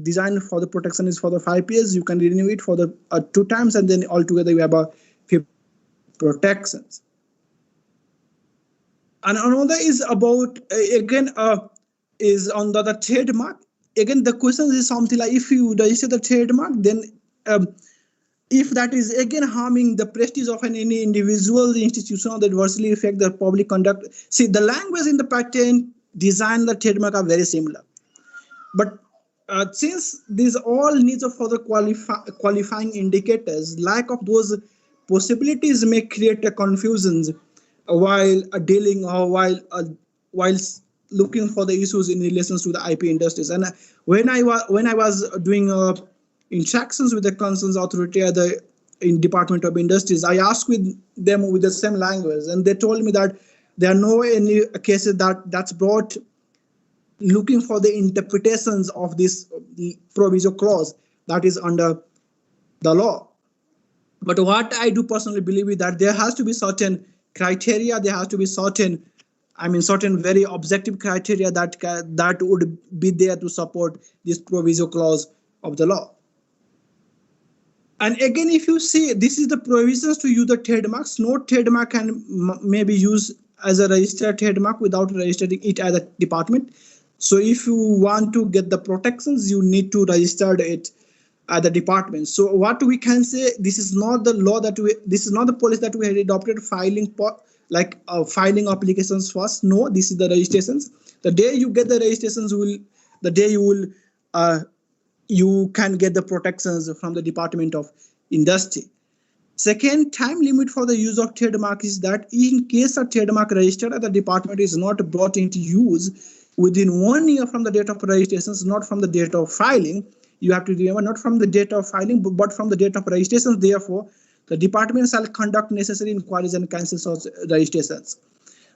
design for the protection is for the 5 years. You can renew it for the 2 times, and then altogether you have a 5 protections. And another is about is on the trademark. Again, the question is something like, if you register the trademark, then if that is again harming the prestige of any individual, the institution, or that adversely affect the public conduct. See, the language in the patent, design, and the trademark are very similar. But since these all needs of further qualifying indicators, lack of those possibilities may create a confusions while dealing or while looking for the issues in relation to the IP industries. And when I was doing interactions with the concerns authority at the in Department of Industries, I asked with them with the same language, and they told me that there are no any cases that's brought looking for the interpretations of this proviso clause that is under the law. But what I do personally believe is that there has to be certain criteria, there has to be certain very objective criteria that would be there to support this proviso clause of the law. And again, if you see, this is the provisions to use the trademarks. No trademark can maybe use as a registered trademark without registering it as a department. So if you want to get the protections, you need to register it at the department. So what we can say, this is not the law this is not the policy that we had adopted, filing applications first. No, this is the registrations. The day you get the registrations, you can get the protections from the Department of Industry. Second, time limit for the use of trademark is that in case a trademark registered at the department is not brought into use within 1 year from the date of registrations, not from the date of filing. You have to remember, not from the date of filing, but from the date of registrations. Therefore, the department shall conduct necessary inquiries and cancel such registrations.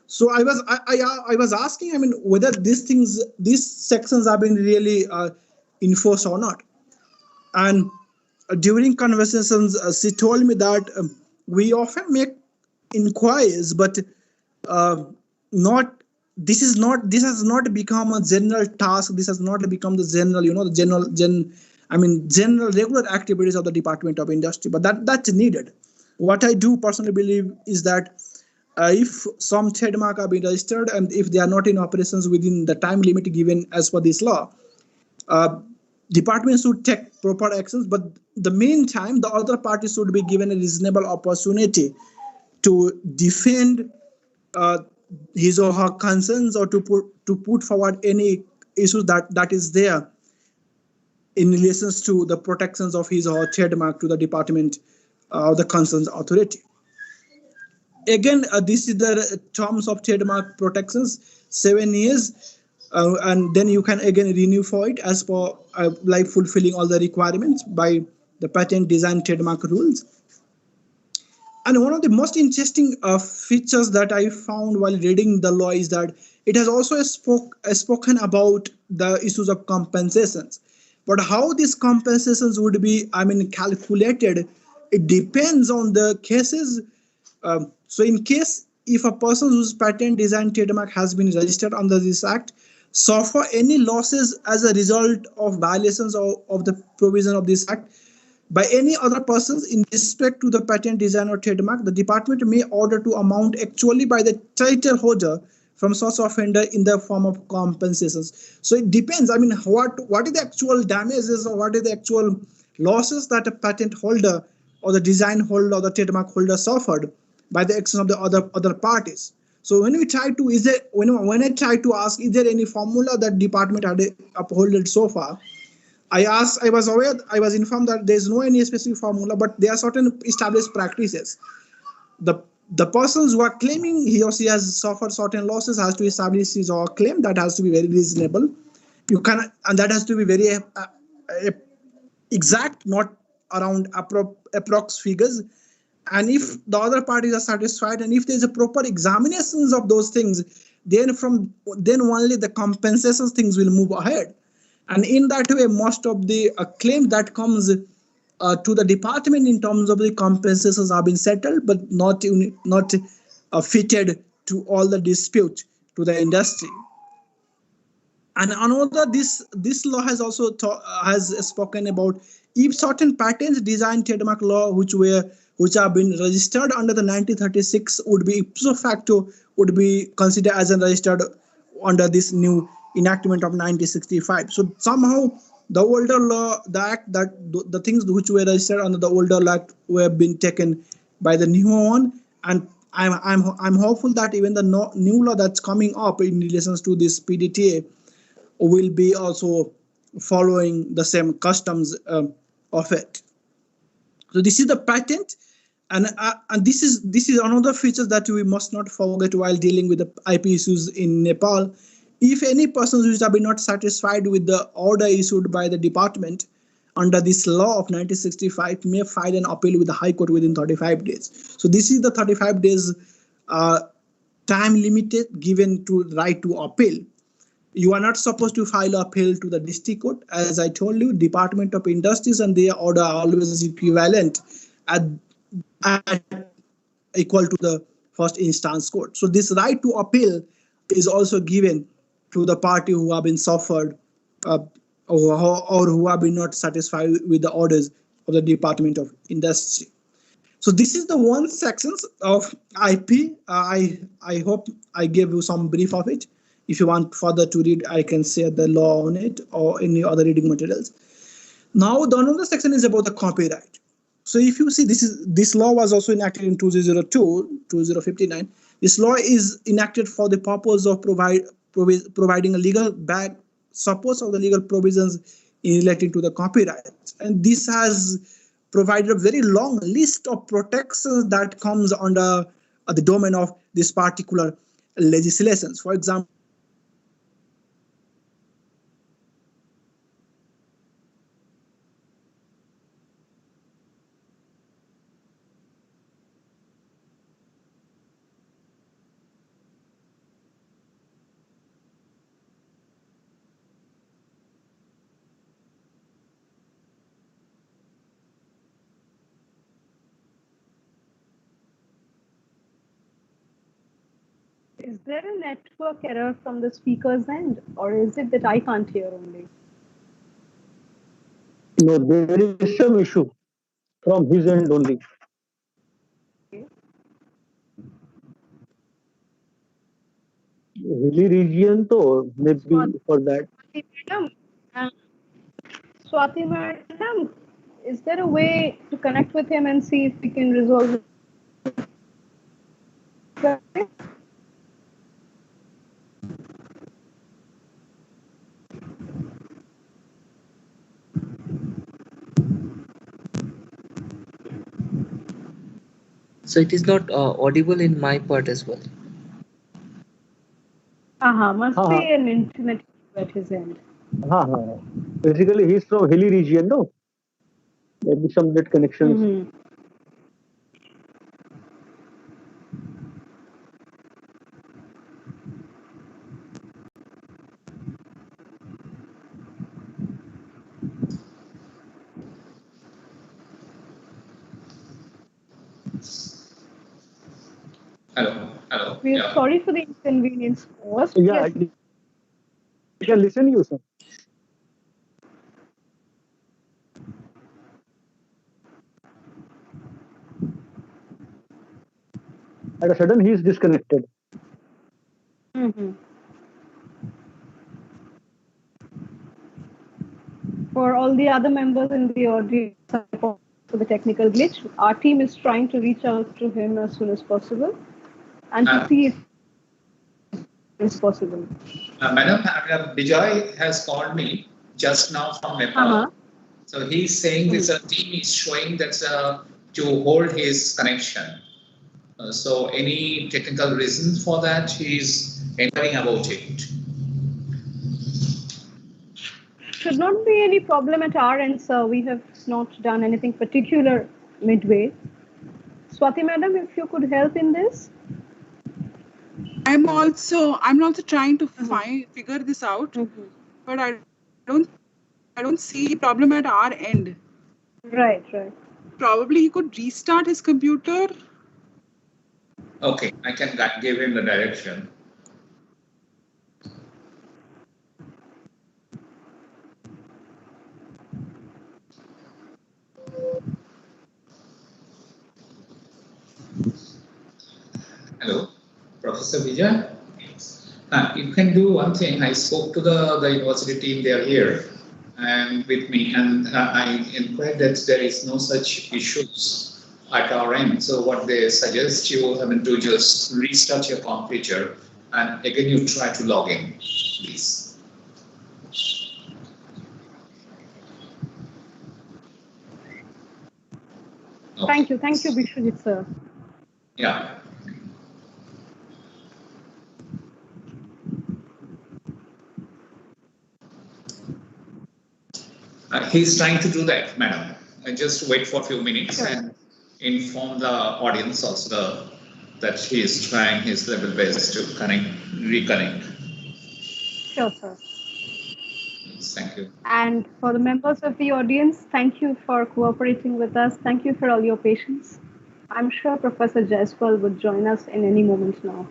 So I was asking, whether these sections have been really enforced or not. And during conversations, she told me that we often make inquiries, but this has not become a general task. This has not become the general regular activities of the Department of Industry. But that's needed. What I do personally believe is that if some trademark are being registered and if they are not in operations within the time limit given as per this law, departments should take proper actions. But the meantime, the other parties should be given a reasonable opportunity to defend his or her concerns, or to put forward any issues that is there in relation to the protections of his or her trademark to the department or the concerns authority. Again, this is the terms of trademark protections, 7 years, and then you can again renew for it as per fulfilling all the requirements by the patent design trademark rules. And one of the most interesting features that I found while reading the law is that it has also spoken about the issues of compensations. But how these compensations would be, calculated, it depends on the cases. So in case if a person whose patent design trademark has been registered under this act suffer any losses as a result of violations of the provision of this act by any other persons in respect to the patent design or trademark, the department may order to amount actually by the title holder from such offender in the form of compensations. So it depends. What is the actual damages or what is the actual losses that a patent holder or the design holder or the trademark holder suffered by the action of the other parties. So when I try to ask, is there any formula that department had upheld so far? I was informed that there is no any specific formula, but there are certain established practices. The persons who are claiming he or she has suffered certain losses has to establish his or her claim. That has to be very reasonable. And that has to be very exact, not around approx figures. And if the other parties are satisfied, and if there is a proper examinations of those things, then only the compensations things will move ahead. And in that way, most of the claims that comes to the department in terms of the compensations have been settled, but not fitted to all the dispute to the industry. And another, this law has also has spoken about if certain patents, design, trademark law which have been registered under the 1936 would be ipso facto would be considered as registered under this new enactment of 1965. So somehow the older law, the act that the things which were registered under the older law were being taken by the new one, and I'm hopeful that even the new law that's coming up in relation to this PDTA will be also following the same customs of it. So this is the patent, and this is another feature that we must not forget while dealing with the IP issues in Nepal. if any persons which have been not satisfied with the order issued by the department under this law of 1965 may file an appeal with the High Court within 35 days. So this is the 35 days time limited given to right to appeal. You are not supposed to file appeal to the district court. As I told you, Department of Industries and their order are always equivalent at equal to the first instance court. So this right to appeal is also given to the party who have been suffered or who have been not satisfied with the orders of the Department of Industry. So this is the one sections of IP. I hope I gave you some brief of it. If you want further to read, I can share the law on it or any other reading materials. Now the another section is about the copyright. So if you see, this law was also enacted in 2059. This law is enacted for the purpose of providing a legal back support of the legal provisions in relating to the copyright. And this has provided a very long list of protections that comes under the domain of this particular legislations. For example, Is there a network error from the speaker's end, or is it that I can't hear only? No, there is some issue from his end only. Hilly region, though, maybe for that. Swati madam, is there a way to connect with him and see if we can resolve it? So it is not audible in my part as well. Must be an internet issue at his end. Basically, he's from hilly region, no? Maybe some net connections. Hello. We are sorry for the inconvenience caused. Yeah, Yes. I can listen to you, sir. At a sudden, he is disconnected. For all the other members in the audience for the technical glitch, our team is trying to reach out to him as soon as possible and to see if it's possible. Madam, Vijay has called me just now from Nepal. So he's saying this team is showing that to hold his connection. So any technical reason for that, he's inquiring about it. Should not be any problem at our end, sir. We have not done anything particular midway. Swati madam, if you could help in this. I'm also trying to figure this out, but I don't see problem at our end. Right. Probably he could restart his computer. Okay, I can give him the direction. Hello, Professor Vijay. You can do one thing. I spoke to the university team. They are here and with me, and I inquired that there is no such issues at our end. So what they suggest you do just restart your computer and again you try to log in, please. Okay. Thank you, Vishwajit sir. Yeah. He's trying to do that, madam. Just wait for a few minutes and inform the audience also that he is trying his level best to reconnect. Sure, sir. Thank you. And for the members of the audience, thank you for cooperating with us. Thank you for all your patience. I'm sure Professor Jaiswal would join us in any moment now.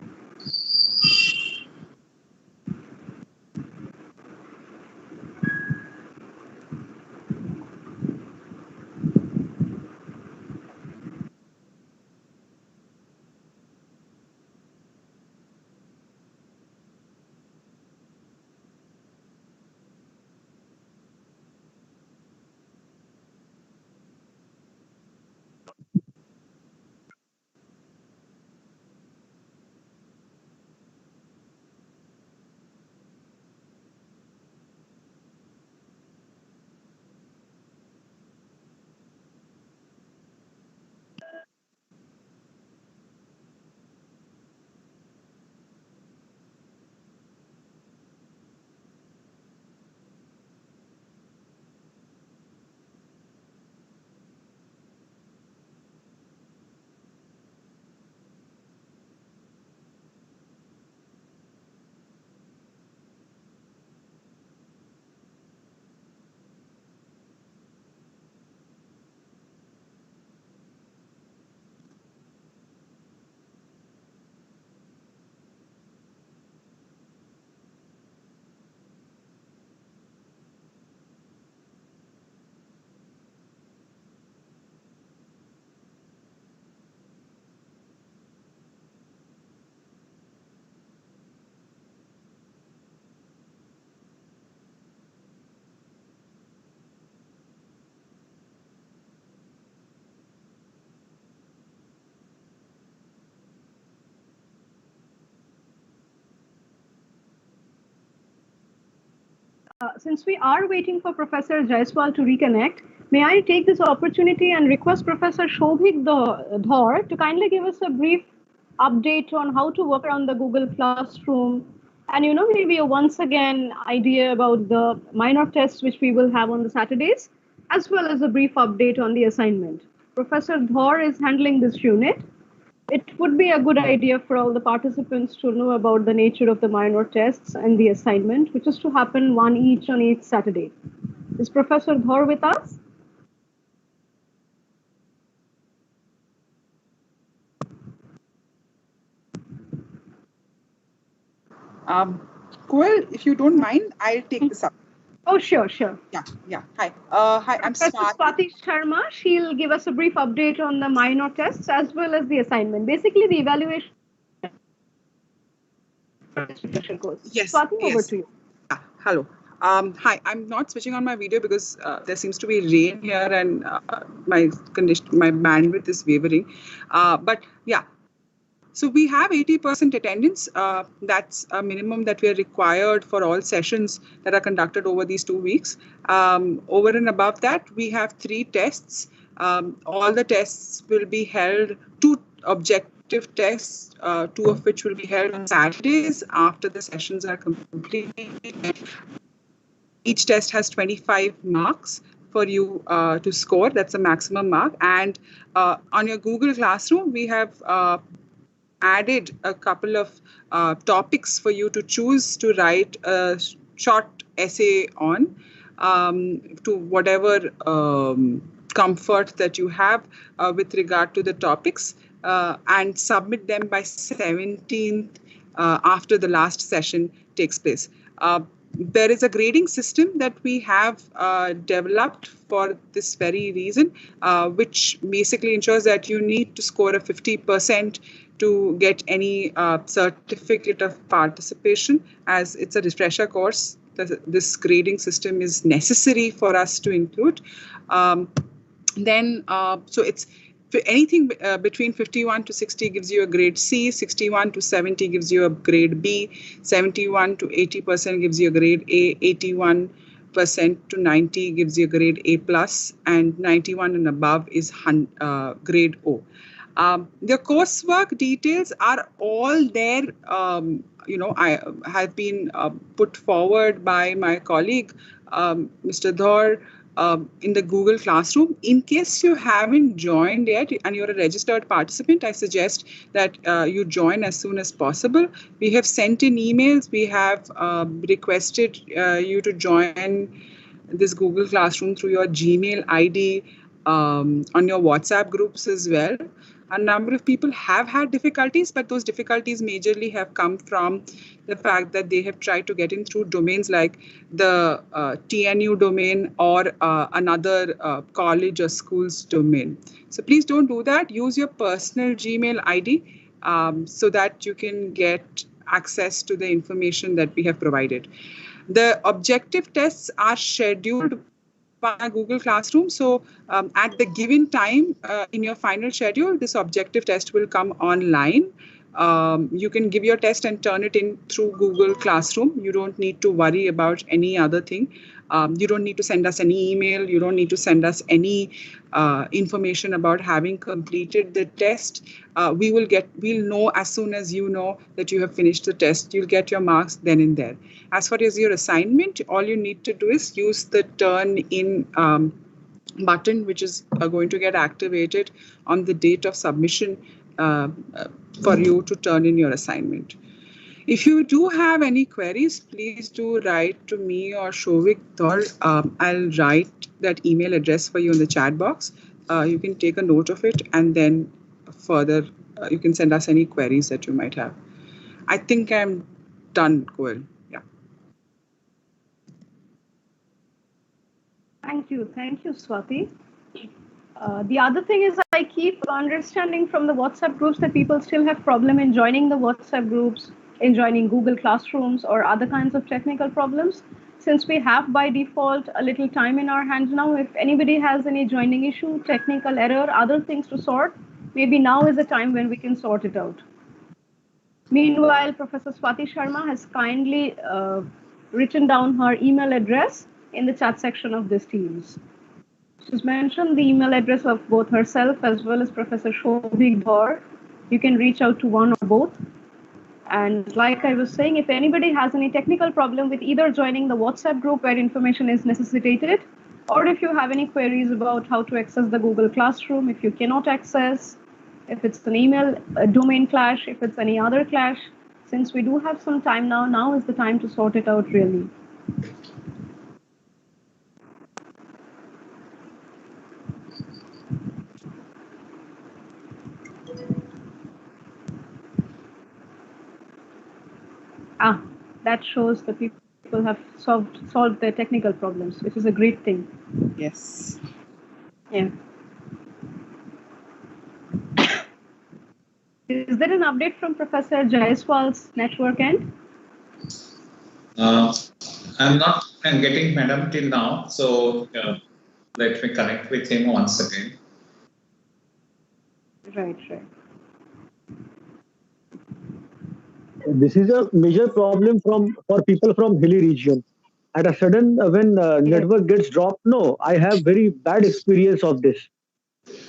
Since we are waiting for Professor Jaiswal to reconnect, may I take this opportunity and request Professor Shobhik Dhor to kindly give us a brief update on how to work around the Google Classroom and, maybe a once again idea about the minor tests which we will have on the Saturdays, as well as a brief update on the assignment. Professor Dhor is handling this unit. It would be a good idea for all the participants to know about the nature of the minor tests and the assignment, which is to happen one each on each Saturday. Is Professor Dhor with us? Koel, if you don't mind, I'll take this up. Oh, sure. Yeah. Hi. Hi, I'm Swati Sharma. She'll give us a brief update on the minor tests as well as the assignment. Basically, the evaluation. Yes. Swati, over to you. Hello. Hi, I'm not switching on my video because there seems to be rain here and my bandwidth is wavering. But yeah. So we have 80% attendance. That's a minimum that we are required for all sessions that are conducted over these 2 weeks. Over and above that, we have 3 tests. All the tests will be held, 2 objective tests, 2 of which will be held on Saturdays after the sessions are completed. Each test has 25 marks for you to score. That's a maximum mark. And on your Google Classroom, we have added a couple of topics for you to choose to write a short essay on to whatever comfort that you have with regard to the topics and submit them by 17th after the last session takes place. There is a grading system that we have developed for this very reason, which basically ensures that you need to score a 50% to get any certificate of participation, as it's a refresher course. This grading system is necessary for us to include. So it's anything between 51 to 60 gives you a grade C, 61 to 70 gives you a grade B, 71 to 80% gives you a grade A, 81% to 90 gives you a grade A+, and 91 and above is grade O. The coursework details are all there. I have been put forward by my colleague, Mr. Dhor, in the Google Classroom. In case you haven't joined yet and you're a registered participant, I suggest that you join as soon as possible. We have sent in emails. We have requested you to join this Google Classroom through your Gmail ID, on your WhatsApp groups as well. A number of people have had difficulties, but those difficulties majorly have come from the fact that they have tried to get in through domains like the TNU domain or another college or school's domain. So please don't do that. Use your personal Gmail ID so that you can get access to the information that we have provided. The objective tests are scheduled by Google Classroom. So at the given time in your final schedule, this objective test will come online. You can give your test and turn it in through Google Classroom. You don't need to worry about any other thing. You don't need to send us any email. You don't need to send us any information about having completed the test. We'll know as soon as you know that you have finished the test. You'll get your marks then and there. As far as your assignment, all you need to do is use the turn in button, which is going to get activated on the date of submission for you to turn in your assignment. If you do have any queries, please do write to me or Shovik Thor. I'll write that email address for you in the chat box. You can take a note of it and then further you can send us any queries that you might have. I think I'm done, Goel. Yeah. Thank you, Swati. The other thing is I keep understanding from the WhatsApp groups that people still have problem in joining the WhatsApp groups, in joining Google Classrooms or other kinds of technical problems. Since we have by default a little time in our hands now, if anybody has any joining issue, technical error, other things to sort, maybe now is the time when we can sort it out. Meanwhile, Professor Swati Sharma has kindly written down her email address in the chat section of this Teams. She's mentioned the email address of both herself as well as Professor Shovik Dhar. You can reach out to one or both. And like I was saying, if anybody has any technical problem with either joining the WhatsApp group where information is necessitated, or if you have any queries about how to access the Google Classroom, if you cannot access, if it's an email domain clash, if it's any other clash, since we do have some time now is the time to sort it out really. That shows that people have solved their technical problems, which is a great thing. Yes. Yeah. Is there an update from Professor Jaiswal's network end? I'm getting Madam till now, so let me connect with him once again. Right. This is a major problem for people from hilly region. At a sudden, when network gets dropped, no, I have very bad experience of this.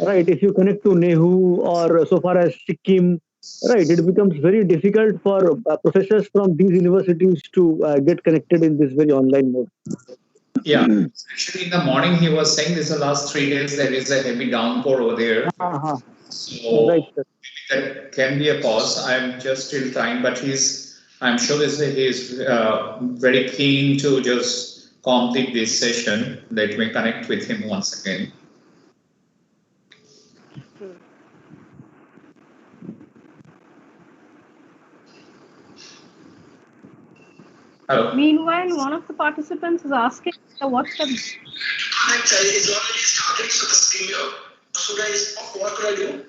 Right, if you connect to Nehu or so far as Sikkim, right, it becomes very difficult for professors from these universities to get connected in this very online mode. Yeah, actually in the morning he was saying this is the last 3 days there is a heavy downpour over there. So right, that can be a cause. I'm just still trying, but I'm sure he's very keen to just complete this session. Let me connect with him once again. Hello. Meanwhile, one of the participants is asking what's the... Actually, it's already started, so the stream, what could I do?